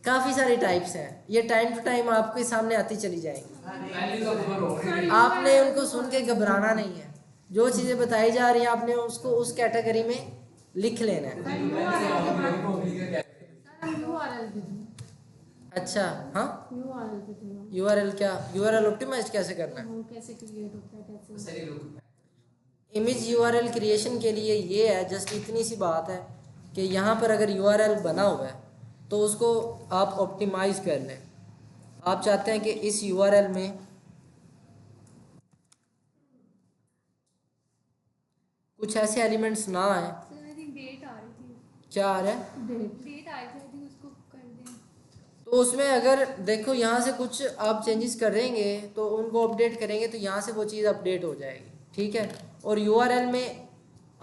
काफ़ी सारी टाइप्स हैं, ये टाइम टू टाइम आपके सामने आती चली जाएंगी। Value का cover हो रही है। आपने उनको सुन के घबराना नहीं है, जो चीज़ें बताई जा रही हैं आपने उसको उस कैटेगरी में लिख लेना है। अच्छा, हाँ, यूआरएल क्या, यूआरएल ऑप्टिमाइज कैसे करना है? कैसे क्रिएट होता है, कैसे सही लोग। इमेज यूआरएल क्रिएशन के लिए ये है, जस्ट इतनी सी बात है कि यहाँ पर अगर यूआरएल बना हुआ है तो उसको आप ऑप्टिमाइज कर लें। आप चाहते हैं कि इस यूआरएल में कुछ ऐसे एलिमेंट्स ना आए। सर आई थिंक डेट आ रही थी। क्या आ रहा है? डेट आई थी, आई थिंक उसको कर दें। तो उसमें अगर देखो यहाँ से कुछ आप चेंजेस करेंगे तो उनको अपडेट करेंगे तो यहाँ से वो चीज़ अपडेट हो जाएगी, ठीक है। और यूआरएल में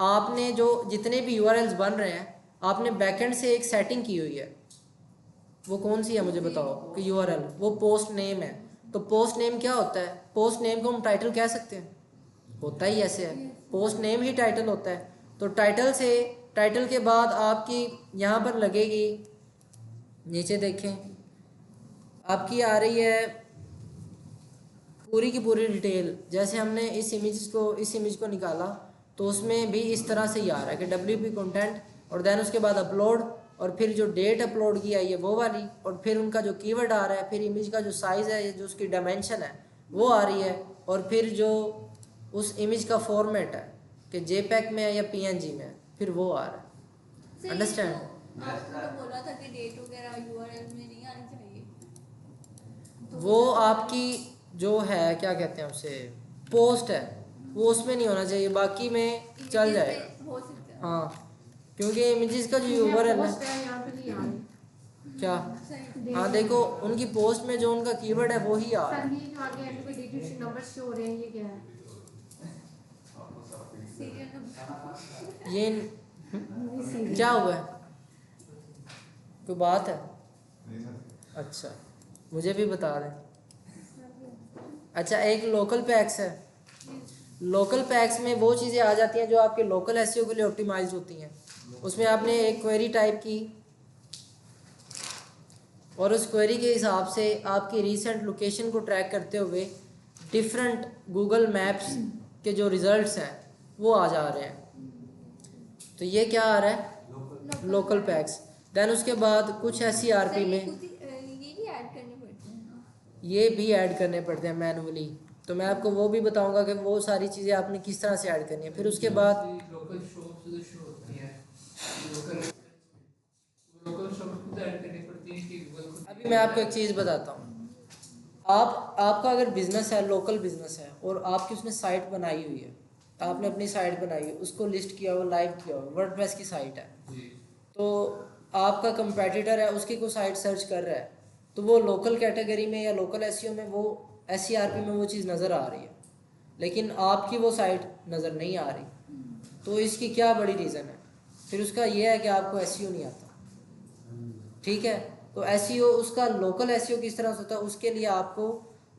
आपने जो जितने भी यूआरएल्स बन रहे हैं आपने बैकएंड से एक सेटिंग की हुई है, वो कौन सी है मुझे बताओ कि यूआरएल, वो पोस्ट नेम है। तो पोस्ट नेम क्या होता है, पोस्ट नेम को हम टाइटल कह सकते हैं, होता ही ऐसे है, पोस्ट नेम ही टाइटल होता है। तो टाइटल से, टाइटल के बाद आपकी यहाँ पर लगेगी, नीचे देखें आपकी आ रही है पूरी की पूरी डिटेल। जैसे हमने इस इमेज को निकाला तो उसमें भी इस तरह से ही आ रहा है कि WP कंटेंट, और देन उसके बाद अपलोड, और फिर जो डेट अपलोड किया ये वो वाली, और फिर उनका जो कीवर्ड आ रहा है, फिर इमेज का जो साइज़ है, जो उसकी डायमेंशन है वो आ रही है, और फिर जो उस इमेज का फॉर्मेट है कि JPEG में है या PNG में है, फिर वो आ रहा है। Sir, understand? आपने तो बोला था कि डेट वगैरह यूआरएल में नहीं आनी चाहिए। तो वो आपकी जो है क्या कहते हैं उसे, पोस्ट है, वो उसमें नहीं होना चाहिए, बाकी में चल images जाएगा। पे हो सकता है। हाँ, क्योंकि इमेजेस का जो यूआरएल है यहाँ पे नहीं आ रही। क्या, सही। हाँ देखो उनकी पोस्ट में जो उनका कीवर्ड है वो ही आ रहा है। सर ये जो आगे एंड पे डिजिट नंबर शो हो रहे हैं, ये क्या है? Serial number. ये क्या हुआ है, कोई बात है? अच्छा, मुझे भी बता दें। अच्छा, एक लोकल पैक्स है, लोकल पैक्स में वो चीज़ें आ जाती हैं जो आपके लोकल एसईओ के लिए ऑप्टिमाइज होती हैं। उसमें आपने एक क्वेरी टाइप की और उस क्वेरी के हिसाब से आपकी रीसेंट लोकेशन को ट्रैक करते हुए डिफरेंट गूगल मैप्स के जो रिजल्ट्स हैं वो आ जा रहे हैं। तो ये क्या आ रहा है, लोकल पैक्स। देन उसके बाद कुछ SCRP में ये भी ऐड करने पड़ते हैं ना। ये भी ऐड करने पड़ते हैं मैनुअली, तो मैं आपको वो भी बताऊंगा कि वो सारी चीज़ें आपने किस तरह से ऐड करनी है। फिर उसके बाद लोकल शॉप्स जो शो होती हैं, लोकल शॉप्स को ऐड करनी पड़ती है कि गूगल को। अभी मैं आपको एक चीज़ बताता हूँ। आपका अगर बिज़नेस है, लोकल बिज़नेस है, और आपकी उसने साइट बनाई हुई है, आपने अपनी साइट बनाई है, उसको लिस्ट किया हुआ, लाइव किया हुआ, वर्डप्रेस की साइट है, जी। तो आपका कंपेटिटर है उसकी कोई साइट सर्च कर रहा है, तो वो लोकल कैटेगरी में या लोकल एसईओ में वो SCRP में वो चीज़ नज़र आ रही है, लेकिन आपकी वो साइट नज़र नहीं आ रही। तो इसकी क्या बड़ी रीज़न है? फिर उसका ये है कि आपको SEO नहीं आता, ठीक है। तो SEO, उसका लोकल SEO किस तरह से होता है, उसके लिए आपको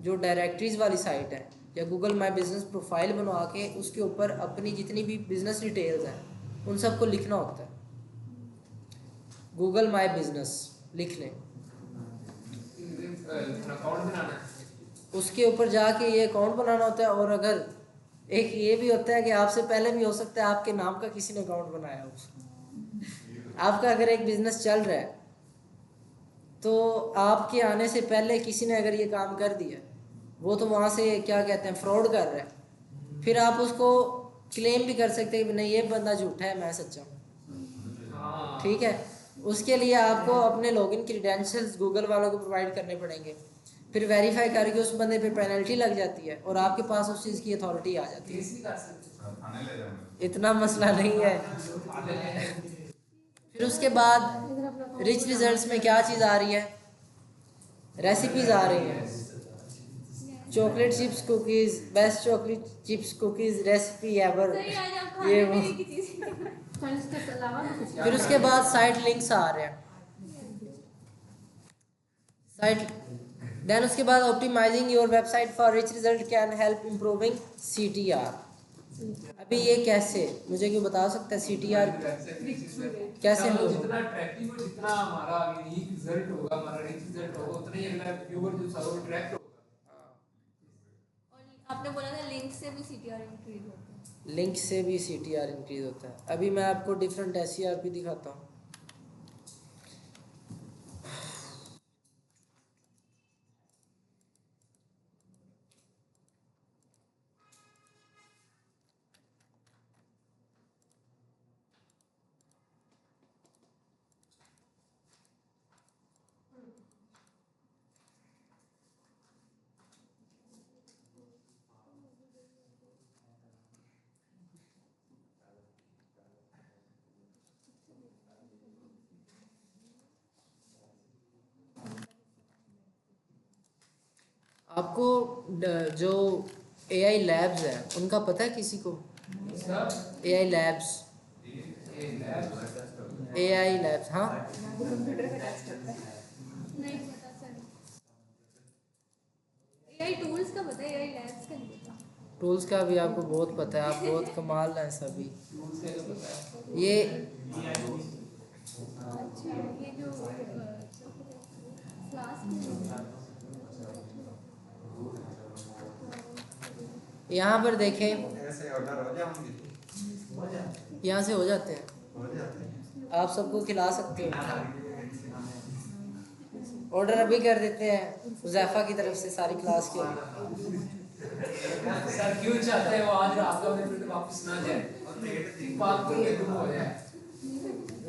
जो डायरेक्टरीज वाली साइट है या गूगल माई बिज़नेस प्रोफाइल बनवा के उसके ऊपर अपनी जितनी भी बिज़नेस डिटेल्स हैं उन सबको लिखना होता है। गूगल माई बिज़नेस लिख लें, अकाउंट बनाना है। उसके ऊपर जाके ये अकाउंट बनाना होता है। और अगर एक ये भी होता है कि आपसे पहले भी हो सकता है आपके नाम का किसी ने अकाउंट बनाया हो। आपका अगर एक बिज़नेस चल रहा है तो आपके आने से पहले किसी ने अगर ये काम कर दिया वो तो वहाँ से क्या कहते हैं फ्रॉड कर रहा है। फिर आप उसको क्लेम भी कर सकते हैं कि नहीं ये बंदा झूठा है मैं सच्चा हूँ। ठीक है, उसके लिए आपको अपने लॉगिन क्रीडेंशियल्स गूगल वालों को प्रोवाइड करने पड़ेंगे, फिर वेरीफाई करके उस बंदे पे पेनल्टी लग जाती है और आपके पास उस चीज़ की अथॉरिटी आ जाती है। इतना मसला नहीं है। फिर उसके बाद रिच रिजल्ट्स में क्या चीज़ आ रही है, रेसिपीज आ रही हैं। Chocolate chips cookies, best chocolate chips cookies recipe ever, सही आज आप ये खाने वो। पीने की चीजें तो इसके अलावा भी कुछ फिर उसके बाद साइट लिंक्स आ रहे हैं, साइट देन उसके बाद optimising your website for rich result can help improving CTR। अभी ये कैसे, मुझे क्यों बता सकता है CTR कैसे तो improve जितना होगा? अट्रैक्टिव और जितना हमारा यूनिक रिजल्ट होगा, हमारा रिच रिजल्ट होगा, उतना ही अगला व्यूअर जो सर्वर अट्रैक्ट होगा। और आपने बोला था लिंक से भी सीटीआर इंक्रीज होता है। लिंक से भी CTR इंक्रीज होता है। अभी मैं आपको डिफरेंट SERP दिखाता हूँ। आपको जो AI लैब्स है उनका पता है किसी को? AI लैब्स, AI लैब्स, हाँ कंप्यूटर का टेस्ट करता है। नहीं पता सर। एआई टूल्स का पता है, एआई लैब्स का नहीं पता। टूल्स का भी आपको बहुत पता है, आप बहुत कमाल हैं सभी। ये अच्छा ये जो क्लास में यहाँ पर देखें, ऐसे ऑर्डर हो जाएंगे, यहाँ से हो जाते हैं, हो जाते हैं। आप सबको खिला सकते हो। ऑर्डर अभी कर देते हैं हुज़ैफा की तरफ से सारी क्लास के। सर क्यों चाहते हैं वो आज रात को फिर वापस ना जाए और बात को ये गुम हो जाए।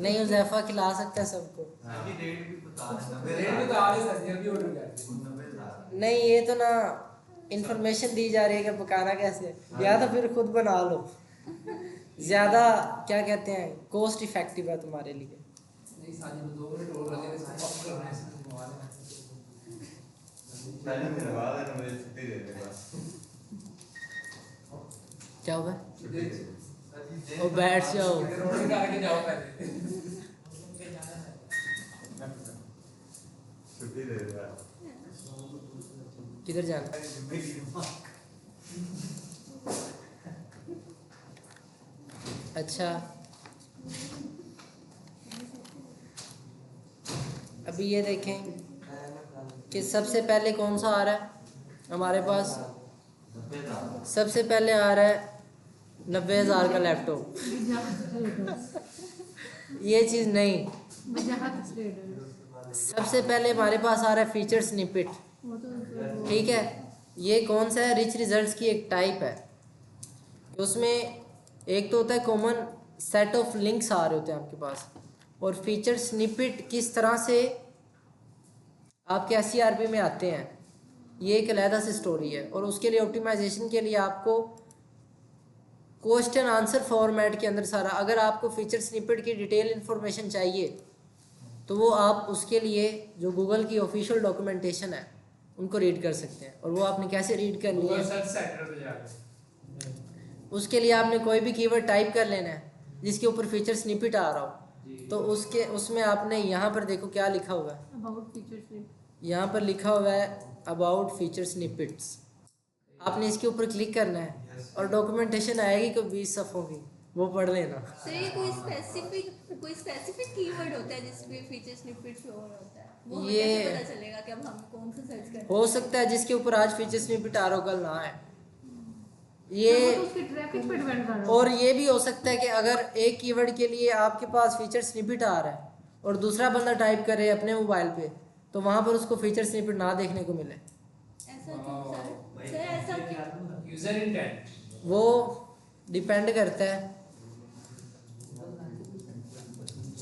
नहीं, हुज़ैफा खिला सकता है सबको। रेट भी बता देना। रेट भी तो आगे कर दिया, अभी ऑर्डर कर दिया। नहीं, ये तो ना इंफॉर्मेशन दी जा रही है कि पकाना कैसे है, या तो फिर खुद बना लो, ज़्यादा क्या कहते हैं कॉस्ट इफेक्टिव है तुम्हारे लिए। नहीं साजी में 2 मिनट और लगे थे पक करने से मोबाइल में। पहले मेरे बाद है ना, मुझे छुट्टी दे दे बस। क्या होगा? छुट्टी और बैठ जाओ। रोटी करके जाओ पहले। दे दे। किधर जाना? अच्छा, अभी ये देखें कि सबसे पहले कौन सा आ रहा है हमारे पास। सबसे पहले आ रहा है 90,000 का लैपटॉप। ये चीज़ नहीं, सबसे पहले हमारे पास आ रहा है फीचर स्निपेट। ठीक है, ये कौन सा है? रिच रिजल्ट्स की एक टाइप है। उसमें एक तो होता है कॉमन सेट ऑफ लिंक्स आ रहे होते हैं आपके पास, और फीचर स्निपेट किस तरह से आपके SERP में आते हैं ये एक अलहदा सी स्टोरी है। और उसके लिए ऑप्टिमाइजेशन के लिए आपको क्वेश्चन आंसर फॉर्मेट के अंदर सारा, अगर आपको फीचर स्निपेट की डिटेल इन्फॉर्मेशन चाहिए तो वो आप उसके लिए जो गूगल की ऑफिशियल डॉक्यूमेंटेशन है उनको रीड कर सकते हैं। और वो आपने कैसे रीड करनी गूगल है, सर्च सेंटर पे जाके उसके लिए आपने कोई भी कीवर्ड टाइप कर लेना है जिसके ऊपर फीचर स्निपेट आ रहा हो, तो उसमें आपने यहाँ पर देखो क्या लिखा हुआ है, अबाउट फीचर्स। यहाँ पर लिखा हुआ है अबाउट फीचर स्निपेट्स। आपने इसके ऊपर क्लिक करना है और डॉक्यूमेंटेशन आएगी कोई 20 सफ़ों की, वो पढ़ लेना। सर ये कोई स्पेसिफिक कीवर्ड होता है जिसपे फीचर स्निपेट शो होता है, वो हमें ये कैसे पता चलेगा कि अब हम कौन सा सर्च करें? हो सकता है जिसके ऊपर आज फीचर स्निपेट आ रहा हो कल ना आए, ये उसके ट्रैफिक पे डिपेंड कर रहा है। और ये भी हो सकता है कि अगर एक कीवर्ड के लिए आपके पास फीचर स्निपेट आ रहा है और दूसरा बंदा टाइप करे अपने मोबाइल पे, तो वहाँ पर उसको फीचर स्निपेट ना देखने को मिले। ऐसा क्यों सर? सर ऐसा क्या? यूजर इंटेंट वो डिपेंड करता है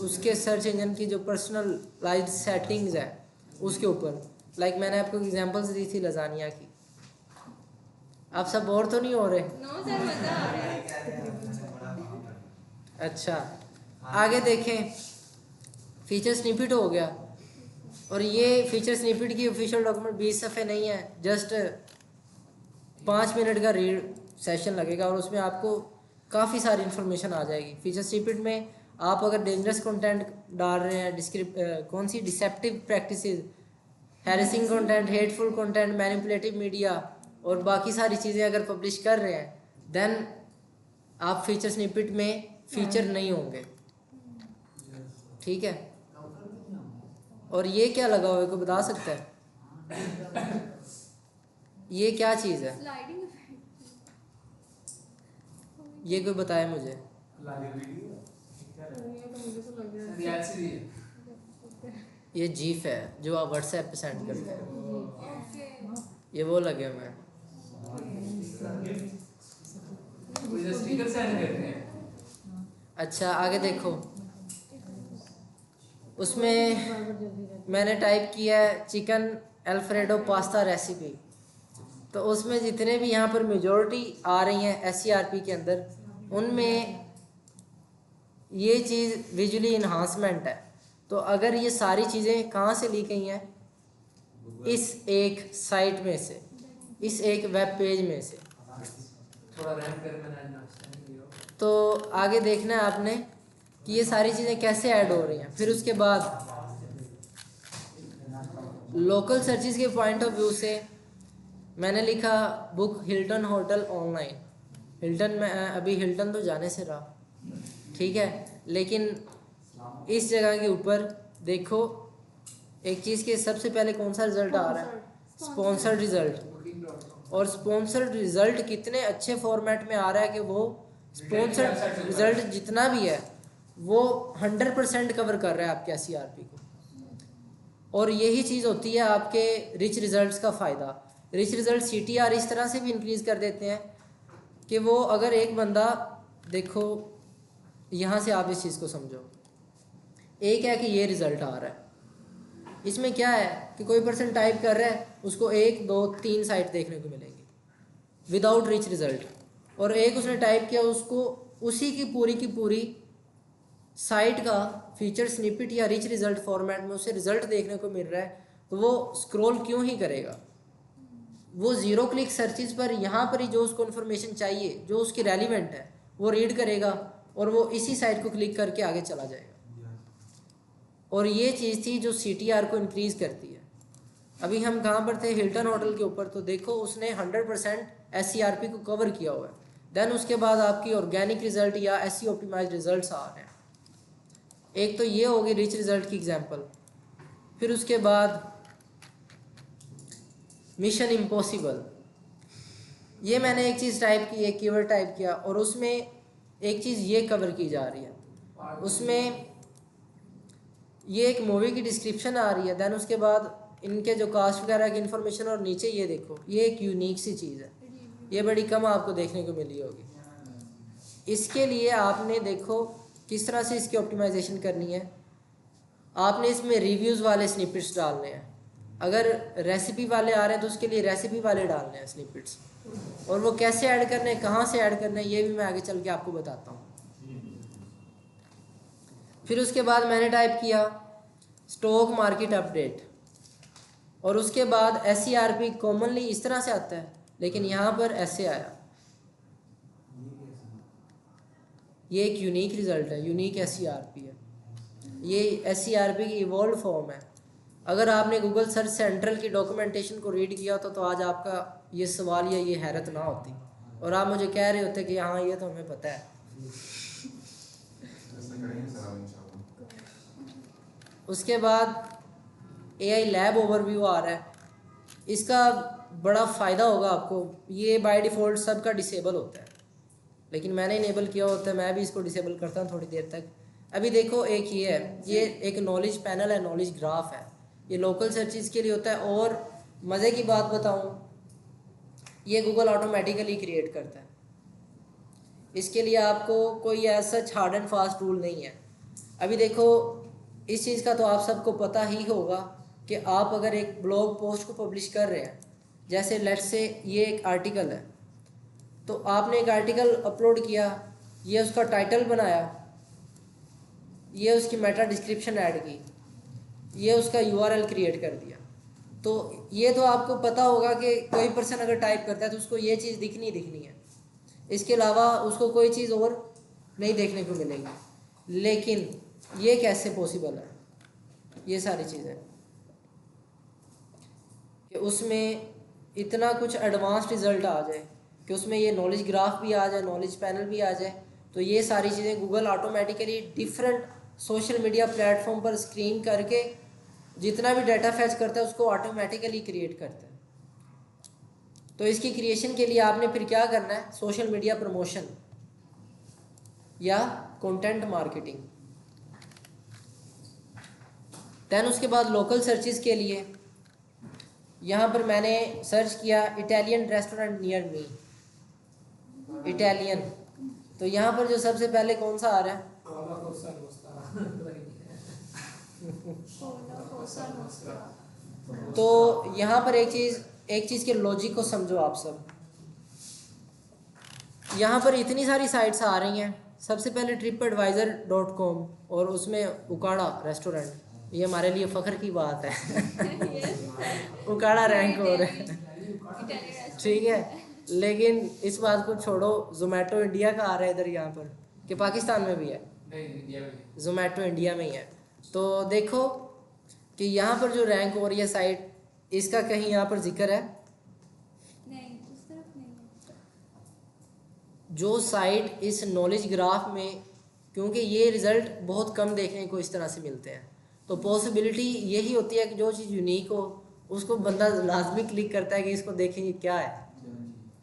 उसके सर्च इंजन की जो पर्सनलाइज्ड सेटिंग्स है उसके ऊपर। लाइक मैंने आपको एग्जांपल्स दी थी लजानिया की। आप सब बोर तो नहीं हो रहे? नो सर, मजा आ रहा है। अच्छा, आगे देखें। फीचर स्निपेट हो गया, और ये फीचर स्निपेट की ऑफिशियल डॉक्यूमेंट 20 सफ़े नहीं है, जस्ट 5 मिनट का रीड सेशन लगेगा और उसमें आपको काफ़ी सारी इन्फॉर्मेशन आ जाएगी। फीचर स्निपेट में आप अगर डेंजरस कंटेंट डाल रहे हैं, कौन सी deceptive practices, harassing content, hateful content, manipulative media और बाकी सारी चीज़ें अगर पब्लिश कर रहे हैं, देन आप फीचर स्निपेट में फीचर नहीं होंगे। ठीक है, और ये क्या लगा हुआ है, कोई बता सकता है ये क्या चीज़ है? Sliding effect. ये कोई बताए मुझे। ये तो मुझे तो लग रहा है रियल सी है। ये जीफ है जो आप व्हाट्सएप पे सेंड करते हैं, ओके। ये वो लगे हुए हैं। कोई जो स्टिकर सेंड करते हैं। अच्छा, आगे देखो, उसमें मैंने टाइप किया है चिकन अल्फ्रेडो पास्ता रेसिपी, तो उसमें जितने भी यहाँ पर मेजॉरिटी आ रही हैं SCRP के अंदर, उनमें ये चीज़ विजुअली इन्हांसमेंट है। तो अगर ये सारी चीज़ें कहाँ से ली गई हैं, इस एक साइट में से, इस एक वेब पेज में से। थोड़ा रैंप कर मैंने नाश्ता नहीं किया। तो आगे देखना है आपने कि ये सारी चीज़ें कैसे ऐड हो रही हैं। फिर उसके बाद लोकल सर्चिज़ के पॉइंट ऑफ व्यू से मैंने लिखा book Hilton hotel online. Hilton में अभी हिल्टन तो जाने से रहा, ठीक है, लेकिन इस जगह के ऊपर देखो एक चीज़ के सबसे पहले कौन सा रिज़ल्ट आ रहा है, स्पॉन्सर्ड रिज़ल्ट। Booking.com और स्पॉन्सर्ड रिज़ल्ट कितने अच्छे फॉर्मेट में आ रहा है कि वो स्पॉन्सर्ड रिज़ल्ट जितना भी है वो 100% कवर कर रहा है आपके SCRP को। और यही चीज़ होती है आपके रिच रिज़ल्ट्स का फ़ायदा। रिच रिज़ल्ट CTR इस तरह से भी इंक्रीज़ कर देते हैं कि वो अगर एक बंदा, देखो यहाँ से आप इस चीज़ को समझो, एक है कि ये रिज़ल्ट आ रहा है, इसमें क्या है कि कोई पर्सन टाइप कर रहा है, उसको 1 2 3 साइट देखने को मिलेंगी विदाउट रिच रिज़ल्ट, और एक उसने टाइप किया, उसको उसी की पूरी साइट का फीचर स्निपेट या रिच रिज़ल्ट फॉर्मेट में उसे रिज़ल्ट देखने को मिल रहा है, तो वो स्क्रॉल क्यों ही करेगा। वो 0 क्लिक सर्चिज़ पर यहाँ पर ही जो उसको इन्फॉर्मेशन चाहिए, जो उसकी रेलिवेंट है, वो रीड करेगा और वो इसी साइट को क्लिक करके आगे चला जाएगा। और ये चीज़ थी जो CTR को इंक्रीज़ करती है। अभी हम कहाँ पर थे, हिल्टन होटल के ऊपर, तो देखो उसने 100% SCRP को कवर किया हुआ है। देन उसके बाद आपकी ऑर्गेनिक रिज़ल्ट या SEO ऑप्टिमाइज्ड रिज़ल्ट्स आ रहे हैं। एक तो ये होगी रिच रिज़ल्ट की एग्जांपल। फिर उसके बाद मिशन इम्पॉसिबल, ये मैंने एक चीज़ टाइप की, एक कीवर्ड टाइप किया और उसमें एक चीज़ ये कवर की जा रही है। उसमें ये एक मूवी की डिस्क्रिप्शन आ रही है, देन उसके बाद इनके जो कास्ट वगैरह की इन्फॉर्मेशन, और नीचे ये देखो, ये एक यूनिक सी चीज़ है, ये बड़ी कम आपको देखने को मिली होगी। इसके लिए आपने देखो किस तरह से इसकी ऑप्टिमाइजेशन करनी है। आपने इसमें रिव्यूज़ वाले स्निपेट्स डालने हैं। अगर रेसिपी वाले आ रहे हैं तो उसके लिए रेसिपी वाले डालने हैं स्निपेट्स, और वो कैसे ऐड करने हैं, कहाँ से ऐड करने हैं, ये भी मैं आगे चल के आपको बताता हूँ। फिर उसके बाद मैंने टाइप किया स्टॉक मार्केट अपडेट, और उसके बाद SCRP कॉमनली इस तरह से आता है, लेकिन यहाँ पर ऐसे आया। ये एक यूनिक रिज़ल्ट है, यूनिक SCRP है। ये SCRP की इवॉल्व फॉर्म है। अगर आपने गूगल सर्च सेंट्रल की डॉक्यूमेंटेशन को रीड किया होता तो आज आपका ये सवाल या ये हैरत ना होती, और आप मुझे कह रहे होते कि हाँ ये तो हमें पता है। उसके बाद AI लैब ओवरव्यू आ रहा है। इसका बड़ा फ़ायदा होगा आपको। ये बाय डिफ़ॉल्ट सबका डिसेबल होता है, लेकिन मैंने इनेबल किया होता है, मैं भी इसको डिसेबल करता हूँ थोड़ी देर तक। अभी देखो एक ये है, ये एक नॉलेज पैनल है, नॉलेज ग्राफ है, ये लोकल सर्चिज़ के लिए होता है। और मज़े की बात बताऊँ, ये गूगल ऑटोमेटिकली क्रिएट करता है। इसके लिए आपको कोई ऐसा हार्ड एंड फास्ट रूल नहीं है। अभी देखो इस चीज़ का तो आप सबको पता ही होगा कि आप अगर एक ब्लॉग पोस्ट को पब्लिश कर रहे हैं, जैसे लेट्स से ये एक आर्टिकल है, तो आपने एक आर्टिकल अपलोड किया, ये उसका टाइटल बनाया, ये उसकी मेटा डिस्क्रिप्शन ऐड की, ये उसका यूआरएल क्रिएट कर दिया, तो ये तो आपको पता होगा कि कोई पर्सन अगर टाइप करता है तो उसको ये चीज़ दिखनी है, इसके अलावा उसको कोई चीज़ और नहीं देखने को मिलेगी। लेकिन ये कैसे पॉसिबल है? ये सारी चीज़ें कि उसमें इतना कुछ एडवांस रिज़ल्ट आ जाए कि उसमें ये नॉलेज ग्राफ भी आ जाए, नॉलेज पैनल भी आ जाए, तो ये सारी चीज़ें Google automatically different social media platform पर स्क्रीन करके जितना भी डाटा फैच करता है उसको ऑटोमेटिकली क्रिएट करता है। तो इसकी क्रिएशन के लिए आपने फिर क्या करना है? सोशल मीडिया प्रमोशन या कंटेंट मार्केटिंग। दैन उसके बाद लोकल सर्चेस के लिए यहाँ पर मैंने सर्च किया Italian restaurant near me, Italian, तो यहाँ पर जो सबसे पहले कौन सा आ रहा है? तो यहाँ पर एक चीज़ के लॉजिक को समझो आप सब। यहाँ पर इतनी सारी साइट्स आ रही हैं। सबसे पहले tripadvisor.com और उसमें उकाड़ा रेस्टोरेंट, ये हमारे लिए फ़ख्र की बात है उकाड़ा रैंक हो रहा है, ठीक है। लेकिन इस बात को छोड़ो, जोमेटो इंडिया का आ रहा है इधर यहाँ पर, कि पाकिस्तान में भी है, जोमेटो इंडिया में ही है। तो देखो कि यहाँ पर जो रैंक हो रही है साइट, इसका कहीं यहाँ पर जिक्र है? नहीं, उस तरफ नहीं है। जो साइट इस नॉलेज ग्राफ में, क्योंकि ये रिज़ल्ट बहुत कम देखने को इस तरह से मिलते हैं, तो पॉसिबिलिटी यही होती है कि जो चीज़ यूनिक हो उसको बंदा लाजमी क्लिक करता है कि इसको देखेंगे क्या है,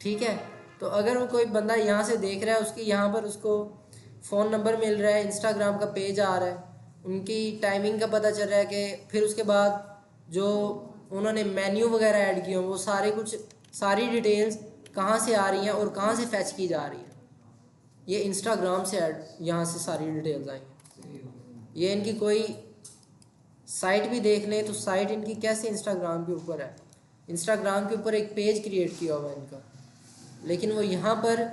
ठीक है। तो अगर वो कोई बंदा यहाँ से देख रहा है, उसकी यहाँ पर उसको फ़ोन नंबर मिल रहा है, इंस्टाग्राम का पेज आ रहा है, उनकी टाइमिंग का पता चल रहा है कि फिर उसके बाद जो उन्होंने मेन्यू वगैरह ऐड किए हों, वो सारी डिटेल्स कहाँ से आ रही हैं और कहाँ से फैच की जा रही है, ये इंस्टाग्राम से ऐड, यहाँ से सारी डिटेल्स आई हैं। ये इनकी कोई साइट भी देख लें तो साइट इनकी कैसे इंस्टाग्राम के ऊपर है, इंस्टाग्राम के ऊपर एक पेज क्रिएट किया हुआ है इनका, लेकिन वो यहाँ पर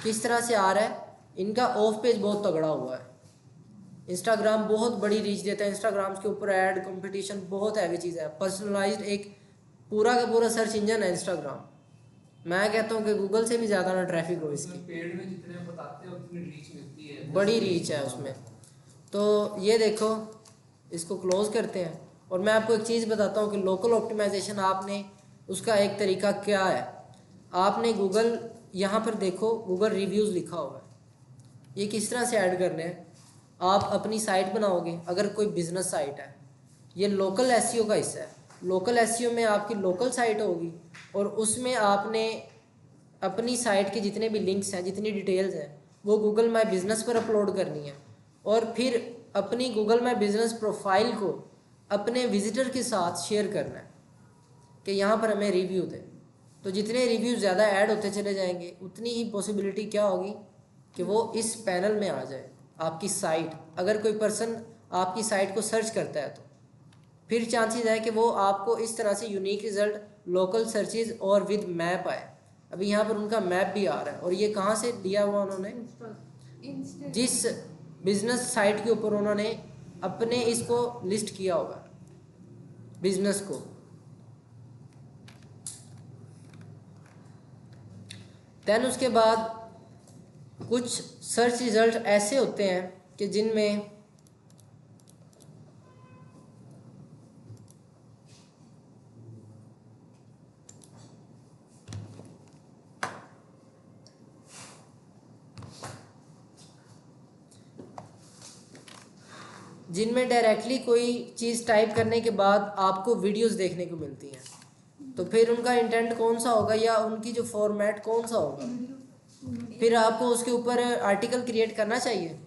किस तरह से आ रहा है? इनका ऑफ पेज बहुत तगड़ा हुआ है। इंस्टाग्राम बहुत बड़ी रीच देता है, इंस्टाग्राम के ऊपर ऐड कंपटीशन बहुत हैवी चीज़ है, पर्सनलाइज्ड एक पूरा का पूरा सर्च इंजन है इंस्टाग्राम। मैं कहता हूँ कि गूगल से भी ज़्यादा ना ट्रैफिक हो इसकी, पेड में जितने बताते हैं उतनी रीच मिलती है, बड़ी रीच है उसमें। तो ये देखो, इसको क्लोज करते हैं और मैं आपको एक चीज़ बताता हूँ कि लोकल ऑप्टिमाइजेशन आपने उसका एक तरीका क्या है। आपने गूगल, यहाँ पर देखो गूगल रिव्यूज़ लिखा हुआ है, ये किस तरह से ऐड करने हैं? आप अपनी साइट बनाओगे, अगर कोई बिज़नेस साइट है, ये लोकल एसईओ का हिस्सा है। लोकल एसईओ में आपकी लोकल साइट होगी और उसमें आपने अपनी साइट के जितने भी लिंक्स हैं, जितनी डिटेल्स हैं, वो गूगल माई बिज़नेस पर अपलोड करनी है और फिर अपनी गूगल माई बिज़नेस प्रोफाइल को अपने विजिटर के साथ शेयर करना है कि यहाँ पर हमें रिव्यू दें। तो जितने रिव्यू ज़्यादा ऐड होते चले जाएंगे, उतनी ही पॉसिबिलिटी क्या होगी कि वो इस पैनल में आ जाए आपकी साइट। अगर कोई पर्सन आपकी साइट को सर्च करता है तो फिर चांसेस है कि वो आपको इस तरह से यूनिक रिज़ल्ट, लोकल सर्चेज और विद मैप आए। अभी यहाँ पर उनका मैप भी आ रहा है और ये कहाँ से दिया हुआ उन्होंने? जिस बिज़नेस साइट के ऊपर उन्होंने अपने इसको लिस्ट किया होगा बिज़नेस को। दैन उसके बाद कुछ सर्च रिज़ल्ट ऐसे होते हैं कि जिनमें डायरेक्टली कोई चीज़ टाइप करने के बाद आपको वीडियोस देखने को मिलती हैं, तो फिर उनका इंटेंट कौन सा होगा या उनकी जो फॉर्मेट कौन सा होगा? फिर आपको उसके ऊपर आर्टिकल क्रिएट करना चाहिए,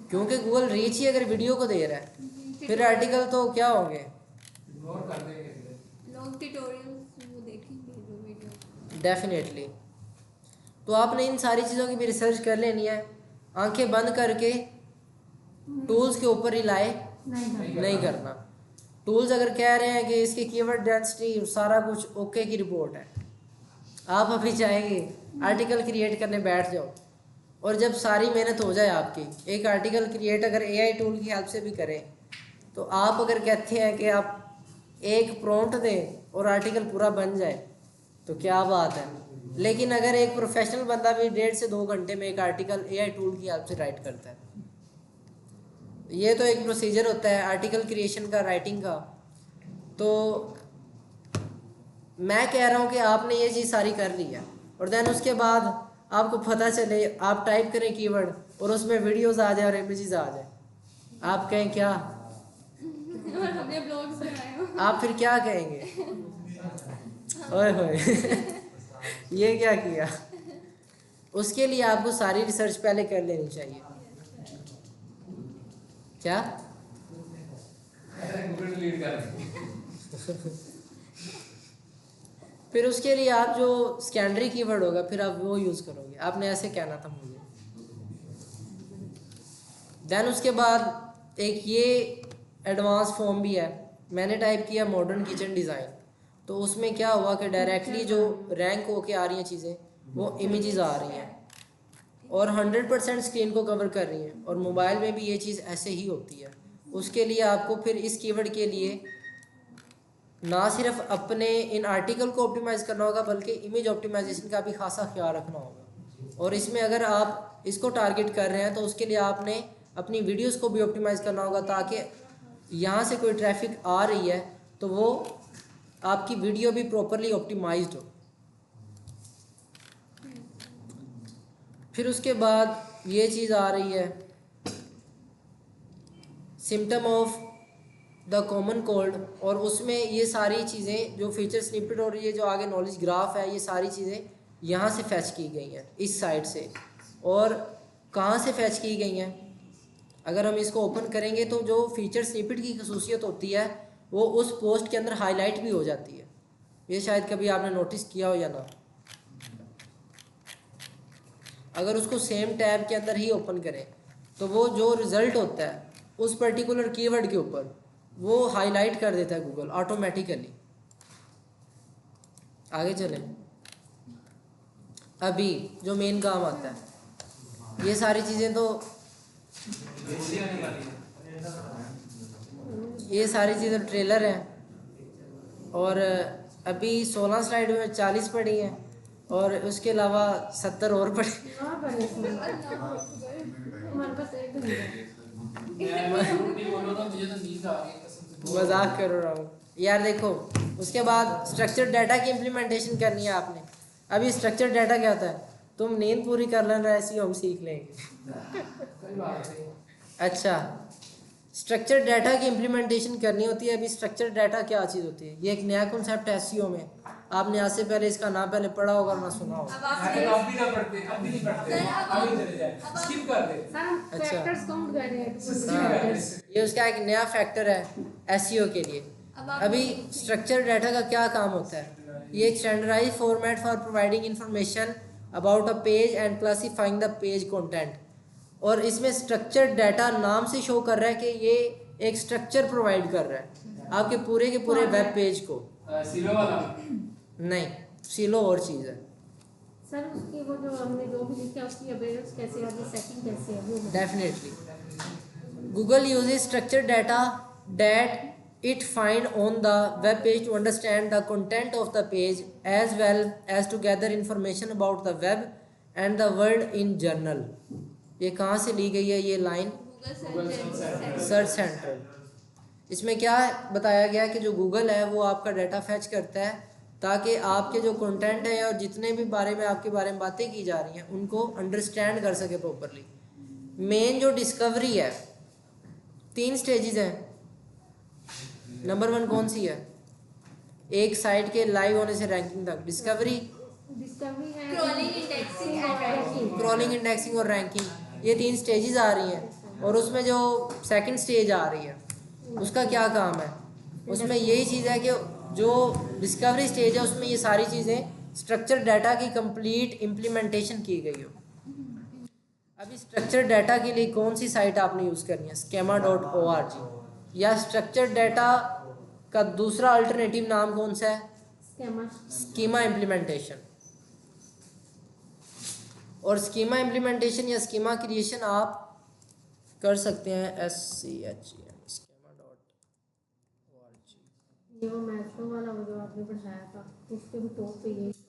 क्योंकि गूगल रीच ही अगर वीडियो को दे रहा है, फिर आर्टिकल तो क्या होंगे? इग्नोर कर देंगे। लोग ट्यूटोरियल्स वो देखेंगे, डेफिनेटली। तो आपने इन सारी चीज़ों की भी रिसर्च कर लेनी है, आंखें बंद करके टूल्स के ऊपर रिलाय नहीं करना। टूल्स अगर कह रहे हैं कि इसकी कीवर्ड डेंसिटी सारा कुछ ओके की रिपोर्ट है, आप अभी चाहेंगे आर्टिकल क्रिएट करने बैठ जाओ, और जब सारी मेहनत हो जाए आपकी, एक आर्टिकल क्रिएट अगर एआई टूल की हेल्प से भी करें, तो आप अगर कहते हैं कि आप एक प्रॉम्प्ट दें और आर्टिकल पूरा बन जाए तो क्या बात है। लेकिन अगर एक प्रोफेशनल बंदा भी 1.5 से 2 घंटे में एक आर्टिकल एआई टूल की हेल्प से राइट करता है, ये तो एक प्रोसीजर होता है आर्टिकल क्रिएशन का, राइटिंग का। तो मैं कह रहा हूँ कि आपने ये चीज़ सारी कर ली है, और देन उसके बाद आपको पता चले, आप टाइप करें कीवर्ड और उसमें वीडियोस आ जाए और इमेजेस आ जाए, आप कहें क्या? और हमने ब्लॉग्स बनाए हो। आप फिर क्या कहेंगे? ओए होए ये क्या किया? उसके लिए आपको सारी रिसर्च पहले कर लेनी चाहिए। क्या? गूगल डिलीट कर देंगे। फिर उसके लिए आप जो सेकेंडरी कीवर्ड होगा फिर आप वो यूज़ करोगे, आपने ऐसे कहना था मुझे। देन उसके बाद एक ये एडवांस फॉर्म भी है, मैंने टाइप किया मॉडर्न किचन डिज़ाइन, तो उसमें क्या हुआ कि डायरेक्टली जो रैंक होके आ रही हैं चीज़ें वो इमेजेस आ रही हैं और 100% स्क्रीन को कवर कर रही हैं, और मोबाइल में भी ये चीज़ ऐसे ही होती है। उसके लिए आपको फिर इस कीवर्ड के लिए ना सिर्फ अपने इन आर्टिकल को ऑप्टिमाइज़ करना होगा बल्कि इमेज ऑप्टिमाइजेशन का भी खासा ख्याल रखना होगा। और इसमें अगर आप इसको टारगेट कर रहे हैं तो उसके लिए आपने अपनी वीडियोस को भी ऑप्टिमाइज़ करना होगा, ताकि यहाँ से कोई ट्रैफिक आ रही है तो वो आपकी वीडियो भी प्रॉपरली ऑप्टिमाइज्ड हो। फिर उसके बाद ये चीज़ आ रही है symptom of the common cold, और उसमें ये सारी चीज़ें जो फीचर स्निपेट और ये जो आगे नॉलेज ग्राफ है, ये सारी चीज़ें यहाँ से फैच की गई हैं इस साइड से। और कहाँ से फैच की गई हैं, अगर हम इसको ओपन करेंगे तो जो फीचर स्निपेट की खसूसियत होती है वो उस पोस्ट के अंदर हाईलाइट भी हो जाती है। ये शायद कभी आपने नोटिस किया हो या ना। अगर उसको सेम टैब के अंदर ही ओपन करें तो वो जो रिज़ल्ट होता है उस पर्टिकुलर कीवर्ड के ऊपर वो हाईलाइट कर देता है गूगल ऑटोमेटिकली। आगे चलें, अभी जो मेन काम आता है, ये सारी चीज़ें तो ये सारी चीज़ें ट्रेलर हैं, और अभी 16 स्लाइड में 40 पढ़ी हैं और उसके अलावा 70 और पढ़ी। हमारे पास एक दिन है। मैं झूठ नहीं बोल रहा था, मुझे तो नींद आ गई कसम से। मजाक कर रहा हूँ यार। देखो उसके बाद स्ट्रक्चर्ड डाटा की इम्प्लीमेंटेशन करनी है आपने। अभी स्ट्रक्चर्ड डाटा क्या होता है, तुम नींद पूरी कर लेना, ऐसी हम सीख लेंगे। कोई बात नहीं। अच्छा, स्ट्रक्चर्ड डाटा की इम्प्लीमेंटेशन करनी होती है। अभी स्ट्रक्चर्ड डाटा क्या चीज़ होती है, ये एक नया कॉन्सेप्ट है एसईओ में। आपने आज से पहले इसका नाम पहले पढ़ा होगा ना सुना होगा। अब आप अरे आप भी ना पढ़ते, अब भी नहीं पढ़ते, अभी चले जाए, स्किप कर दे। सर हम अच्छा। फैक्टर्स काउंट कर रहे हैं। स्किप कर दे। ये उसका एक नया फैक्टर है एसईओ के लिए। अभी स्ट्रक्चर्ड डाटा का क्या काम होता है, ये एक standardised format for providing information about a page and classifying the page content. और इसमें स्ट्रक्चर्ड डाटा नाम से शो कर रहा है कि ये एक स्ट्रक्चर प्रोवाइड कर रहा है आपके पूरे के पूरे वेब पेज को। सिलो वाला नहीं, सिलो और चीज़ है। सर उसकी वो जो हमने जो भी लिखा उसकी अवेयरनेस कैसे है, सेटिंग कैसे है वो बताइए। Definitely Google uses structured data that it find on the web page to understand the content of the page as well as to gather information about the web and the world in general। ये कहाँ से ली गई है ये लाइन, सर्च सेंटर। इसमें क्या बताया गया है कि जो गूगल है वो आपका डाटा फैच करता है ताकि आपके जो कंटेंट है और जितने भी बारे में आपके बारे में बातें की जा रही हैं उनको अंडरस्टैंड कर सके प्रॉपरली। मेन जो डिस्कवरी है, 3 स्टेजेस हैं। नंबर 1 कौन सी है, एक साइट के लाइव होने से रैंकिंग तक डिस्कवरी, है Crawling, indexing and ranking। Crawling, indexing और रैंकिंग, ये 3 स्टेजेस आ रही हैं। और उसमें जो सेकंड स्टेज आ रही है उसका क्या काम है, उसमें यही चीज़ है कि जो डिस्कवरी स्टेज है उसमें ये सारी चीज़ें स्ट्रक्चर डाटा की कंप्लीट इम्प्लीमेंटेशन की गई हो। अभी स्ट्रक्चर डाटा के लिए कौन सी साइट आपने यूज़ करनी है, schema.org, या स्ट्रक्चर डाटा का दूसरा अल्टरनेटिव नाम कौन सा है, स्कीमा इम्प्लीमेंटेशन। और स्कीमा इम्प्लीमेंटेशन या स्कीमा क्रिएशन आप कर सकते हैं SCHEM schema.org। ये वो मैथ्रो वाला वो जो आपने पढ़ाया था उसके भी टॉप पे यही था।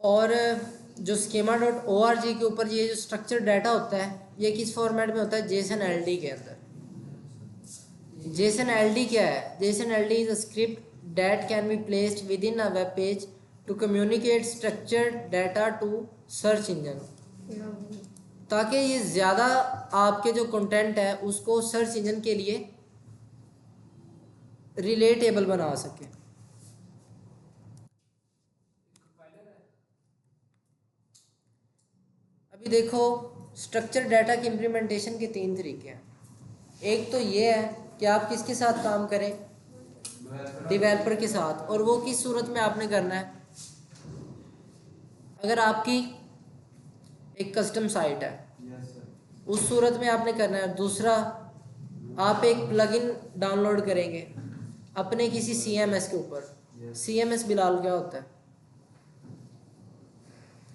और जो schema.org के ऊपर ये जो स्ट्रक्चर डाटा होता है ये किस फॉर्मेट में होता है, JSON-LD के अंदर। JSON-LD क्या है, JSON-LD is a script that can be placed within a web page to communicate structured data to search engine, ताकि ये ज़्यादा आपके जो कंटेंट है उसको सर्च इंजन के लिए रिलेटेबल बना सके। अभी देखो स्ट्रक्चर डाटा की इम्प्लीमेंटेशन के 3 तरीके हैं। एक तो ये है कि आप किसके साथ काम करें, डेवलपर के साथ, और वो किस सूरत में आपने करना है। अगर आपकी एक कस्टम साइट है उस सूरत में आपने करना है। दूसरा, आप एक प्लगइन डाउनलोड करेंगे अपने किसी CMS के ऊपर। CMS बिलाल क्या होता है,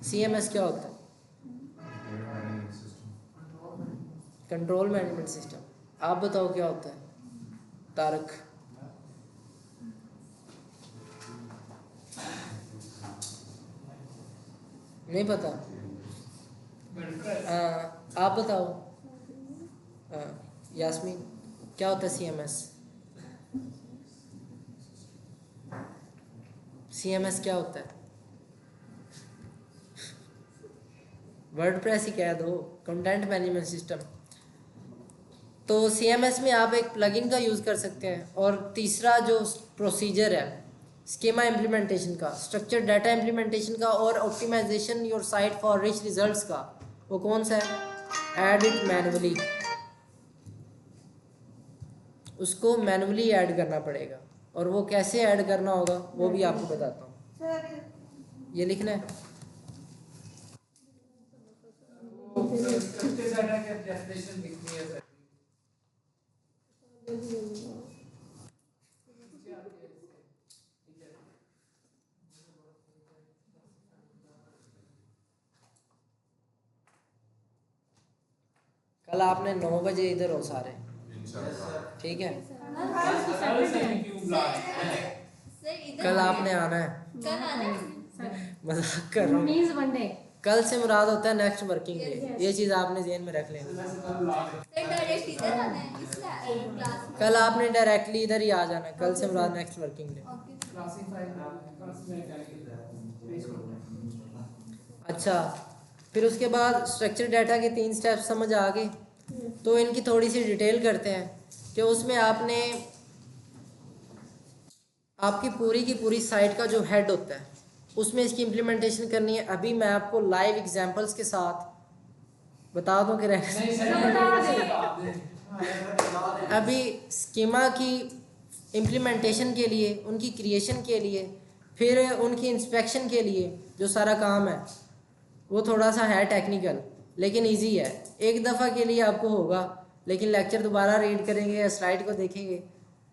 CMS क्या होता है, कंट्रोल मैनेजमेंट सिस्टम। आप बताओ क्या होता है तारक। नहीं पता, आप बताओ। यास्मीन क्या होता है CMS, CMS क्या होता है, वर्डप्रेस ही कह दो, कंटेंट मैनेजमेंट सिस्टम। तो CMS में आप एक प्लगइन का यूज़ कर सकते हैं। और तीसरा जो प्रोसीजर है स्कीमा इम्प्लीमेंटेशन का, स्ट्रक्चर डाटा इम्प्लीमेंटेशन का और optimisation your site for rich results का, वो कौन सा है, ऐड इट मैनुअली। उसको मैनुअली ऐड करना पड़ेगा, और वो कैसे ऐड करना होगा वो भी आपको बताता हूँ। ये लिखना है। स्ट्रक्चर डाटा की डेफिनेशन लिखनी है सर। कल आपने 9 बजे इधर हो सारे, ठीक है। कल आपने आना है, कल आना है। मजाक कर रहा हूँ। Means one day. कल से मुराद होता है नेक्स्ट वर्किंग डे, ये चीज़ आपने जेहन में रख लेना। सर डायरेक्ट इधर आना है इस क्लास में। कल आपने डायरेक्टली इधर ही आ जाना है, कल से मुराद नेक्स्ट वर्किंग डे। अच्छा, फिर उसके बाद स्ट्रक्चर डाटा के 3 स्टेप्स समझ आ गए। तो इनकी थोड़ी सी डिटेल करते हैं कि उसमें आपने आपकी पूरी की पूरी साइट का जो हेड होता है उसमें इसकी इम्प्लीमेंटेशन करनी है। अभी मैं आपको लाइव एग्जांपल्स के साथ बता दूं कि अभी स्कीमा की इम्प्लीमेंटेशन के लिए, उनकी क्रिएशन के लिए, फिर उनकी इंस्पेक्शन के लिए जो सारा काम है वो थोड़ा सा है टेक्निकल, लेकिन इजी है। एक दफ़ा के लिए आपको होगा, लेकिन लेक्चर दोबारा रीड करेंगे या स्लाइड को देखेंगे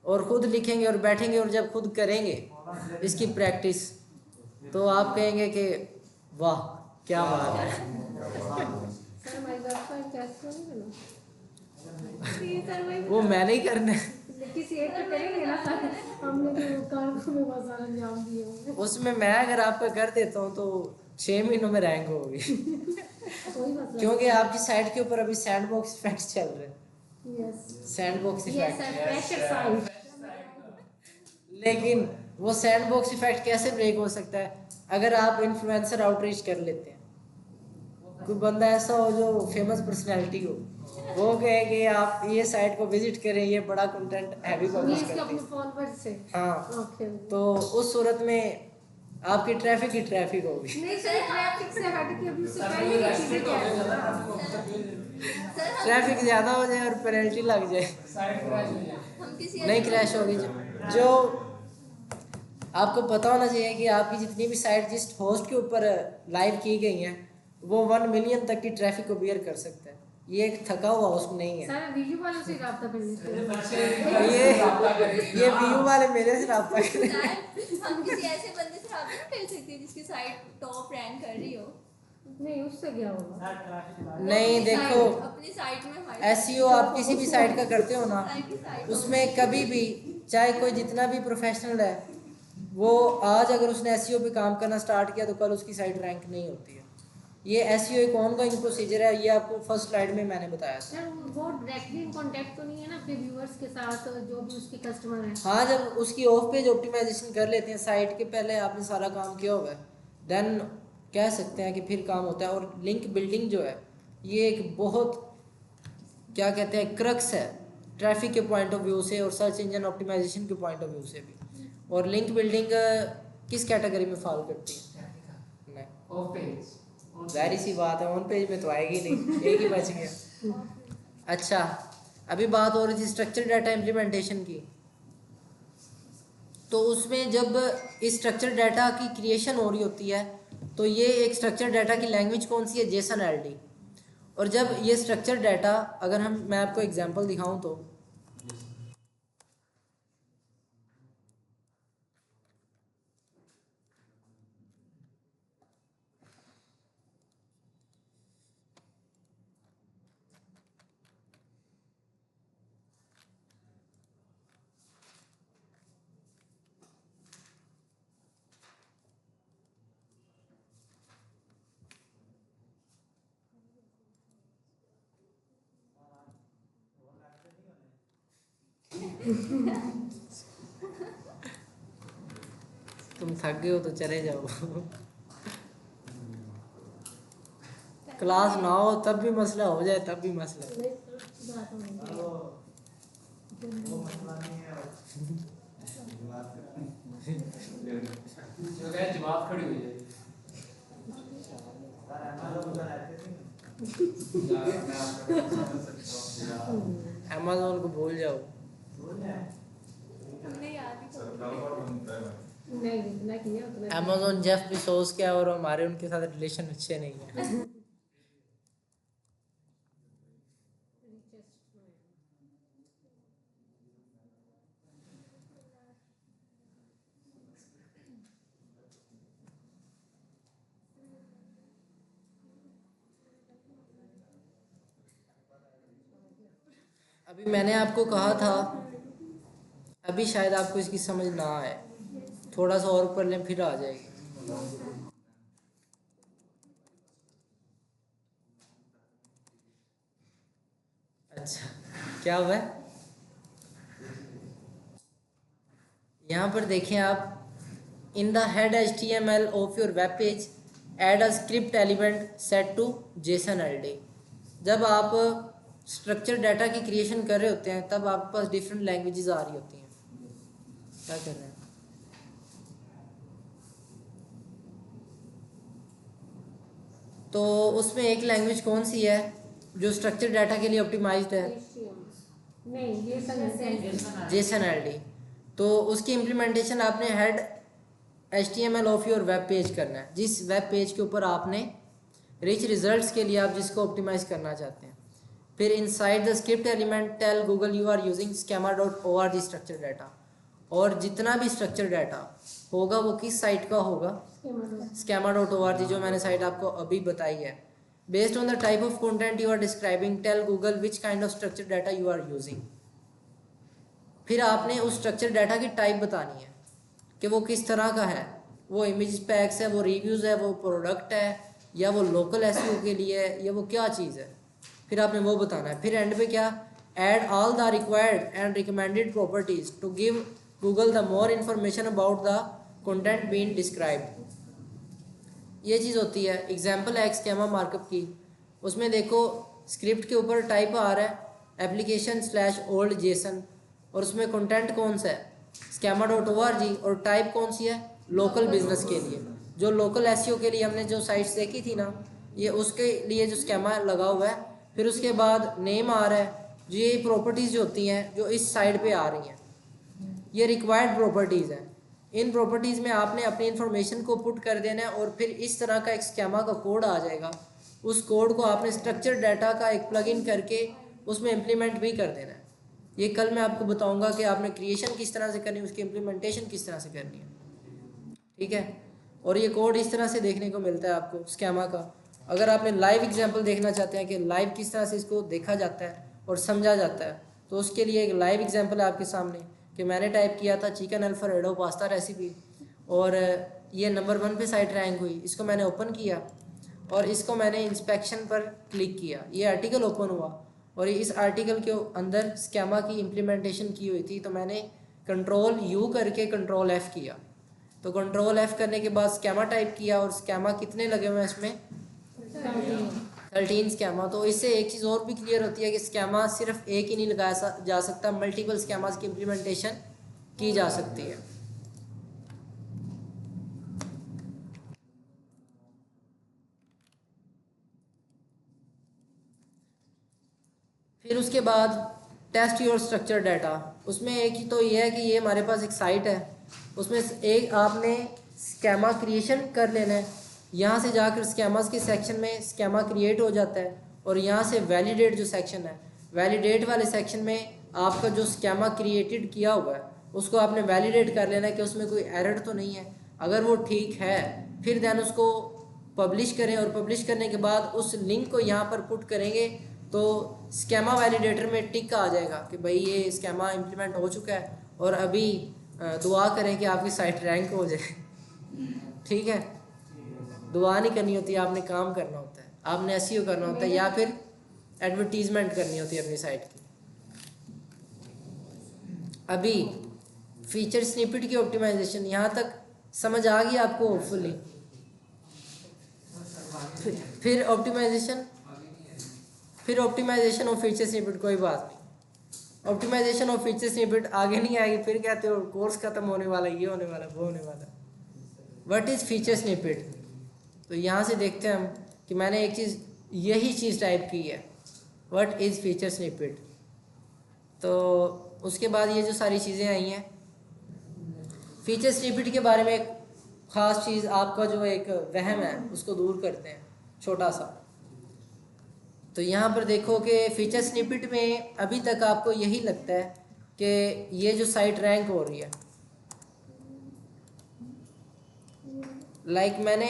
और ख़ुद लिखेंगे और बैठेंगे और जब खुद करेंगे इसकी प्रैक्टिस, तो आप कहेंगे कि वाह क्या बात है। सर हमारी वेबसाइट कैसे होगी ना, वो मैंने ही करना है, किसी एक को करेंगे ना। हमने तो काम को में बहुत सारा अंजाम दिए होंगे। उसमें मैं अगर आपका कर देता हूँ तो 6 महीनों में रैंक होगी। कोई मतलब क्योंकि आपकी साइट के ऊपर अभी सैंडबॉक्स इफेक्ट चल रहे हैं। Yes sandbox yes effect, sir pressure side. लेकिन वो सैंडबॉक्स इफेक्ट कैसे ब्रेक हो सकता है, अगर आप इन्फ्लुएंसर आउटरीच कर लेते हैं। कोई बंदा ऐसा हो जो फेमस पर्सनैलिटी हो, वो कहे कि आप ये साइट को विजिट करें, ये बड़ा कंटेंट हैवी ये पब्लिश इसके करती अपने है। फॉलोअर्स से। हाँ, ओके। तो उस सूरत में आपकी ट्रैफिक ही ट्रैफिक होगी। नहीं सर, ट्रैफिक से हट के अभी उससे सर पहले की चीजें रेस्ट्रिक्ट क्या हो गया है? सर, आपको मतलब सर हम ट्रैफिक ज़्यादा हो जाए और पेनल्टी लग जाए। साइड क्रैश हो जाए। हम किसी नहीं ऐसे क्रैश होगी। जो आपको पता होना चाहिए कि आपकी जितनी भी साइट जिस होस्ट के ऊपर लाइव की गई हैं वो 1 मिलियन तक की ट्रैफिक को बियर कर सकता है। ये एक थका हुआ होस्ट नहीं है। सारा वीडियो वालों से रब्ता करने से। ये व्यू वाले मेरे से रब्ता करें। सर हम किसी ऐसे बंदे से रब्ता नहीं कर सकते जिसकी साइट टॉप रैंक कर रही हो। नहीं, उससे क्या होगा? नहीं देखो, अपनी साइट में हमारी एसईओ आप किसी भी साइट का करते हो ना, साइट की साइट उसमें कभी भी चाहे कोई जितना भी प्रोफेशनल है, वो आज अगर उसने एसईओ पे काम करना स्टार्ट किया तो कल उसकी साइट रैंक नहीं होती है। ये एसईओ एक ऑनगोइंग प्रोसीजर है, ये आपको फर्स्ट स्लाइड में मैंने बताया था। सर वो डायरेक्टली इन कांटेक्ट तो नहीं है ना अपने व्यूअर्स के साथ, जो भी उसके कस्टमर हैं? हाँ, जब उसकी ऑफ पेज ऑप्टिमाइजेशन कर लेते हैं साइट के, पहले आपने सारा काम किया हुआ है, देन कह सकते हैं कि फिर काम होता है। और लिंक बिल्डिंग जो है ये एक बहुत क्या कहते हैं क्रक्स है ट्रैफिक के पॉइंट ऑफ व्यू से और सर्च इंजन ऑप्टिमाइजेशन के पॉइंट ऑफ व्यू से भी। और लिंक बिल्डिंग किस कैटेगरी में फॉलो करती है? नहीं, ऑफ पेज जाहिर सी बात है, ऑन पेज में तो आएगी नहीं, एक ही बच गया। अच्छा, अभी बात हो रही थी स्ट्रक्चर डाटा इम्प्लीमेंटेशन की। तो उसमें जब इस स्ट्रक्चर डाटा की क्रिएशन हो रही होती है तो ये एक स्ट्रक्चर डाटा की लैंग्वेज कौन सी है? JSON LD. और जब ये स्ट्रक्चर डाटा, अगर मैं आपको एग्जांपल दिखाऊं तो तुम थक गए हो तो चले जाओ। क्लास ना हो तब भी मसला हो जाए, तब भी मसला। नहीं सर, बात होगी। जो कहे जवाब खड़ी हो जाए। अमेज़न को भूल जाओ। हमने याद ही नहीं जितना किया उतना। अमेज़न जेफ बेजोस के और हमारे उनके साथ रिलेशन अच्छे नहीं है। अभी मैंने आपको कहा था, अभी शायद आपको इसकी समझ ना आए, थोड़ा सा और पढ़ लें फिर आ जाएगी। अच्छा, क्या हुआ है? यहाँ पर देखें आप, in the head HTML of your web page add a script element set to JSON LD. जब आप स्ट्रक्चर डाटा की क्रिएशन कर रहे होते हैं तब आपके पास डिफरेंट लैंग्वेजेस आ रही होती हैं। क्या कर रहे हैं? तो उसमें एक लैंग्वेज कौन सी है जो स्ट्रक्चर डाटा के लिए ऑप्टिमाइज्ड है? नहीं, ये सब जेसन एलडी। तो उसकी इम्प्लीमेंटेशन आपने head HTML of your web page करना है, जिस वेब पेज के ऊपर आपने रिच रिजल्ट्स के लिए आप जिसको ऑप्टिमाइज करना चाहते हैं। फिर inside the script element tell Google you are using schema.org structure data. और जितना भी स्ट्रक्चर डाटा होगा वो किस साइट का होगा? schema.org, जो मैंने साइट आपको अभी बताई है। Based on the type of content you are describing tell Google which kind of structure data you are using. फिर आपने उस स्ट्रक्चर डाटा की टाइप बतानी है कि वो किस तरह का है, वो इमेज पैक्स है, वो रिव्यूज़ है, वो प्रोडक्ट है, या वो लोकल एसईओ के लिए है, या वो क्या चीज़ है। फिर आपने वो बताना है। फिर एंड पे क्या? Add all the required and recommended properties to give Google the more information about the content being described. ये चीज़ होती है। एग्जाम्पल है स्कीमा मार्कअप की। उसमें देखो स्क्रिप्ट के ऊपर टाइप आ रहा है application/old JSON, और उसमें कंटेंट कौन सा है schema.org, और टाइप कौन सी है लोकल बिजनेस के लिए, जो लोकल SEO के लिए हमने जो साइट्स देखी थी ना, ये उसके लिए जो स्केमा लगा हुआ है। फिर उसके बाद नेम आ रहा है, जो ये प्रॉपर्टीज़ जो होती हैं जो इस साइड पे आ रही हैं, ये रिक्वायर्ड प्रॉपर्टीज़ हैं। इन प्रॉपर्टीज़ में आपने अपनी इन्फॉर्मेशन को पुट कर देना है, और फिर इस तरह का एक स्केमा का कोड आ जाएगा। उस कोड को आपने स्ट्रक्चर डाटा का एक प्लगइन करके उसमें इम्प्लीमेंट भी कर देना है। ये कल मैं आपको बताऊंगा कि आपने क्रिएशन किस तरह से करनी है, उसकी इम्प्लीमेंटेशन किस तरह से करनी है, ठीक है। और ये कोड इस तरह से देखने को मिलता है आपको स्केमा का। अगर आपने लाइव एग्जांपल देखना चाहते हैं कि लाइव किस तरह से इसको देखा जाता है और समझा जाता है, तो उसके लिए एक लाइव एग्जांपल है आपके सामने कि मैंने टाइप किया था चिकन अल्फ्रेडो पास्ता रेसिपी, और ये नंबर 1 पे साइट रैंक हुई। इसको मैंने ओपन किया और इसको मैंने इंस्पेक्शन पर क्लिक किया, ये आर्टिकल ओपन हुआ, और इस आर्टिकल के अंदर स्केमा की इम्प्लीमेंटेशन की हुई थी। तो मैंने Ctrl+U करके Ctrl+F किया, तो Ctrl+F करने के बाद स्केमा टाइप किया, और स्केमा कितने लगे हुए हैं इसमें 13 स्केमा। तो इससे एक चीज़ और भी क्लियर होती है कि स्केमा सिर्फ एक ही नहीं लगाया जा सकता, मल्टीपल स्केमास की इम्प्लीमेंटेशन की जा सकती है। फिर उसके बाद टेस्ट योर स्ट्रक्चर डाटा, उसमें एक ही तो ये है कि ये हमारे पास एक साइट है, उसमें एक आपने स्केमा क्रिएशन कर लेना है। यहाँ से जाकर स्केमास के सेक्शन में स्केमा क्रिएट हो जाता है, और यहाँ से वैलिडेट जो सेक्शन है, वैलिडेट वाले सेक्शन में आपका जो स्केमा क्रिएटेड किया हुआ है उसको आपने वैलिडेट कर लेना है कि उसमें कोई एरर तो नहीं है। अगर वो ठीक है फिर देन उसको पब्लिश करें, और पब्लिश करने के बाद उस लिंक को यहाँ पर पुट करेंगे तो स्केमा वैलिडेटर में टिक आ जाएगा कि भाई ये स्केमा इम्प्लीमेंट हो चुका है, और अभी दुआ करें कि आपकी साइट रैंक हो जाए। ठीक है, दुआ नहीं करनी होती, आपने काम करना होता है, आपने एसईओ करना होता है, या फिर एडवर्टीजमेंट करनी होती है अपनी साइट की। अभी फीचर स्निपेट की ऑप्टिमाइजेशन यहाँ तक समझ आ गई आपको होपफुली। फिर ऑप्टिमाइजेशन ऑफ फीचर स्निपेट, कोई बात नहीं, ऑप्टिमाइजेशन ऑफ फीचर स्निपेट आगे नहीं आएगी, फिर कहते हो कोर्स खत्म होने वाला, ये होने वाला, वो होने वाला। What is feature snippet? तो यहाँ से देखते हैं हम कि मैंने एक चीज़ यही चीज़ टाइप की है, व्हाट इज़ फीचर स्निपेट। तो उसके बाद ये जो सारी चीज़ें आई हैं, फीचर स्निपेट के बारे में एक ख़ास चीज़, आपका जो एक वहम है उसको दूर करते हैं छोटा सा। तो यहाँ पर देखो कि फीचर स्निपेट में अभी तक आपको यही लगता है कि ये जो साइट रैंक हो रही है, लाइक मैंने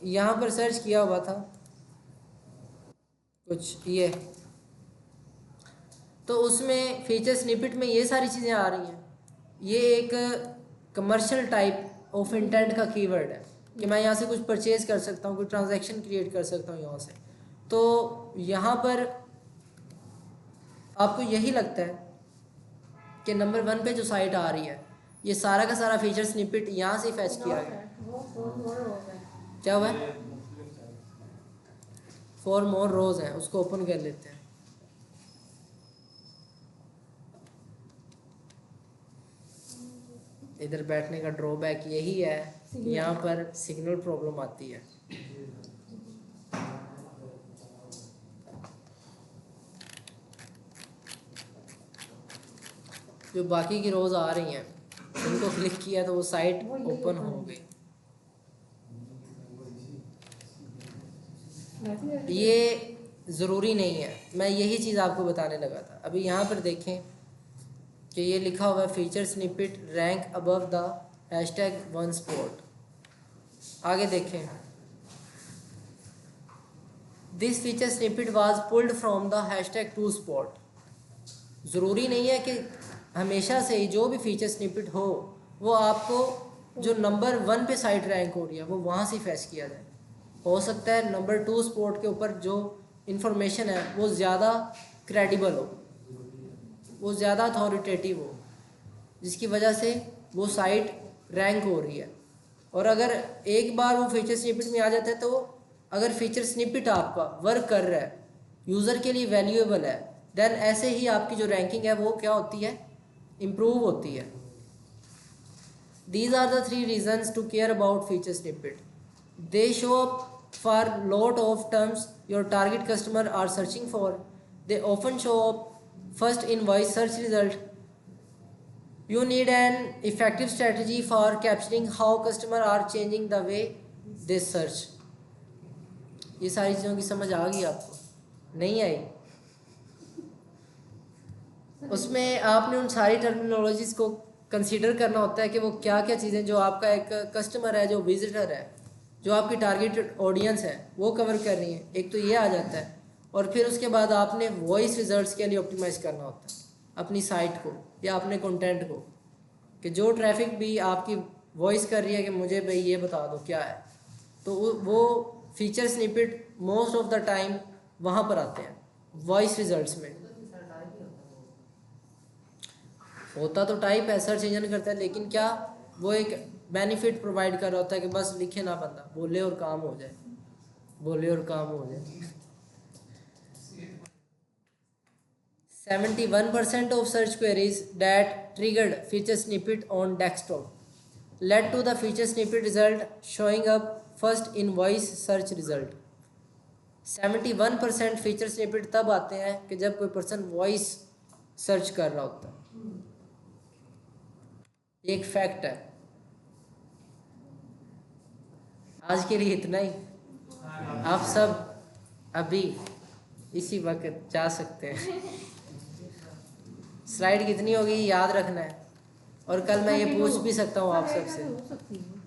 यहाँ पर सर्च किया हुआ था कुछ ये, तो उसमें फीचर स्निपेट में ये सारी चीज़ें आ रही हैं। ये एक कमर्शियल टाइप ऑफ इंटेंट का कीवर्ड है कि मैं यहाँ से कुछ परचेज़ कर सकता हूँ, कोई ट्रांजैक्शन क्रिएट कर सकता हूँ यहाँ से। तो यहाँ पर आपको यही लगता है कि नंबर 1 पे जो साइट आ रही है, ये सारा का सारा फीचर स्निपेट यहाँ से फैच किया गया। क्या हुआ है? 4 मोर रोज हैं, उसको ओपन कर लेते हैं। इधर बैठने का ड्रॉबैक यही है, यहाँ पर सिग्नल प्रॉब्लम आती है। जो बाकी की रोज आ रही हैं उनको क्लिक किया तो वो साइट ओपन हो गई। ये ज़रूरी नहीं है, मैं यही चीज़ आपको बताने लगा था। अभी यहाँ पर देखें कि ये लिखा हुआ है feature snippet rank above the #1 spot. आगे देखें, this feature snippet was pulled from the #2 spot. ज़रूरी नहीं है कि हमेशा से ही जो भी फीचर स्निपेट हो वो आपको जो नंबर 1 पे साइट रैंक हो रही है वो वहाँ से फैच किया जाए। हो सकता है नंबर 2 स्पॉट के ऊपर जो इंफॉर्मेशन है वो ज़्यादा क्रेडिबल हो, वो ज़्यादा अथॉरिटेटिव हो, जिसकी वजह से वो साइट रैंक हो रही है। और अगर एक बार वो फीचर स्निपेट में आ जाता है तो अगर फीचर स्निपेट आपका वर्क कर रहा है यूज़र के लिए वैल्यूएबल है, देन ऐसे ही आपकी जो रैंकिंग है वो क्या होती है, इम्प्रूव होती है। These are the 3 reasons to care about feature snippet. They show up for lot of terms your target customer are searching for. They often show up first in voice search result. You need an effective strategy for capturing how customer are changing the way they search. ये सारी चीज़ों की समझ आ गई आपको? नहीं आई? उसमें आपने उन सारी टर्मिनोलॉजीज को कंसीडर करना होता है कि वो क्या क्या चीज़ें जो आपका एक कस्टमर है, जो विजिटर है, जो आपकी टारगेटेड ऑडियंस है वो कवर कर रही है। एक तो ये आ जाता है, और फिर उसके बाद आपने वॉइस रिजल्ट्स के लिए ऑप्टिमाइज़ करना होता है अपनी साइट को या अपने कंटेंट को, कि जो ट्रैफिक भी आपकी वॉइस कर रही है कि मुझे भाई ये बता दो क्या है, तो वो feature snippet most of the time वहाँ पर आते हैं वॉइस रिजल्ट्स में। होता तो टाइप है, सर्च इंजन करता है, लेकिन क्या वो एक बेनिफिट प्रोवाइड कर रहा होता है कि बस लिखे ना, बंदा बोले और काम हो जाए, बोले और काम हो जाए। 71% of search queries that triggered feature snippet on desktop led to the feature snippet result showing up first in voice search result. 71% feature snippet तब आते हैं कि जब कोई पर्सन वॉइस सर्च कर रहा होता है। एक फैक्ट है। आज के लिए इतना ही। आप सब अभी इसी वक्त जा सकते हैं। स्लाइड कितनी होगी याद रखना है, और कल मैं ये पूछ भी सकता हूँ आप सबसे। हो सकती है।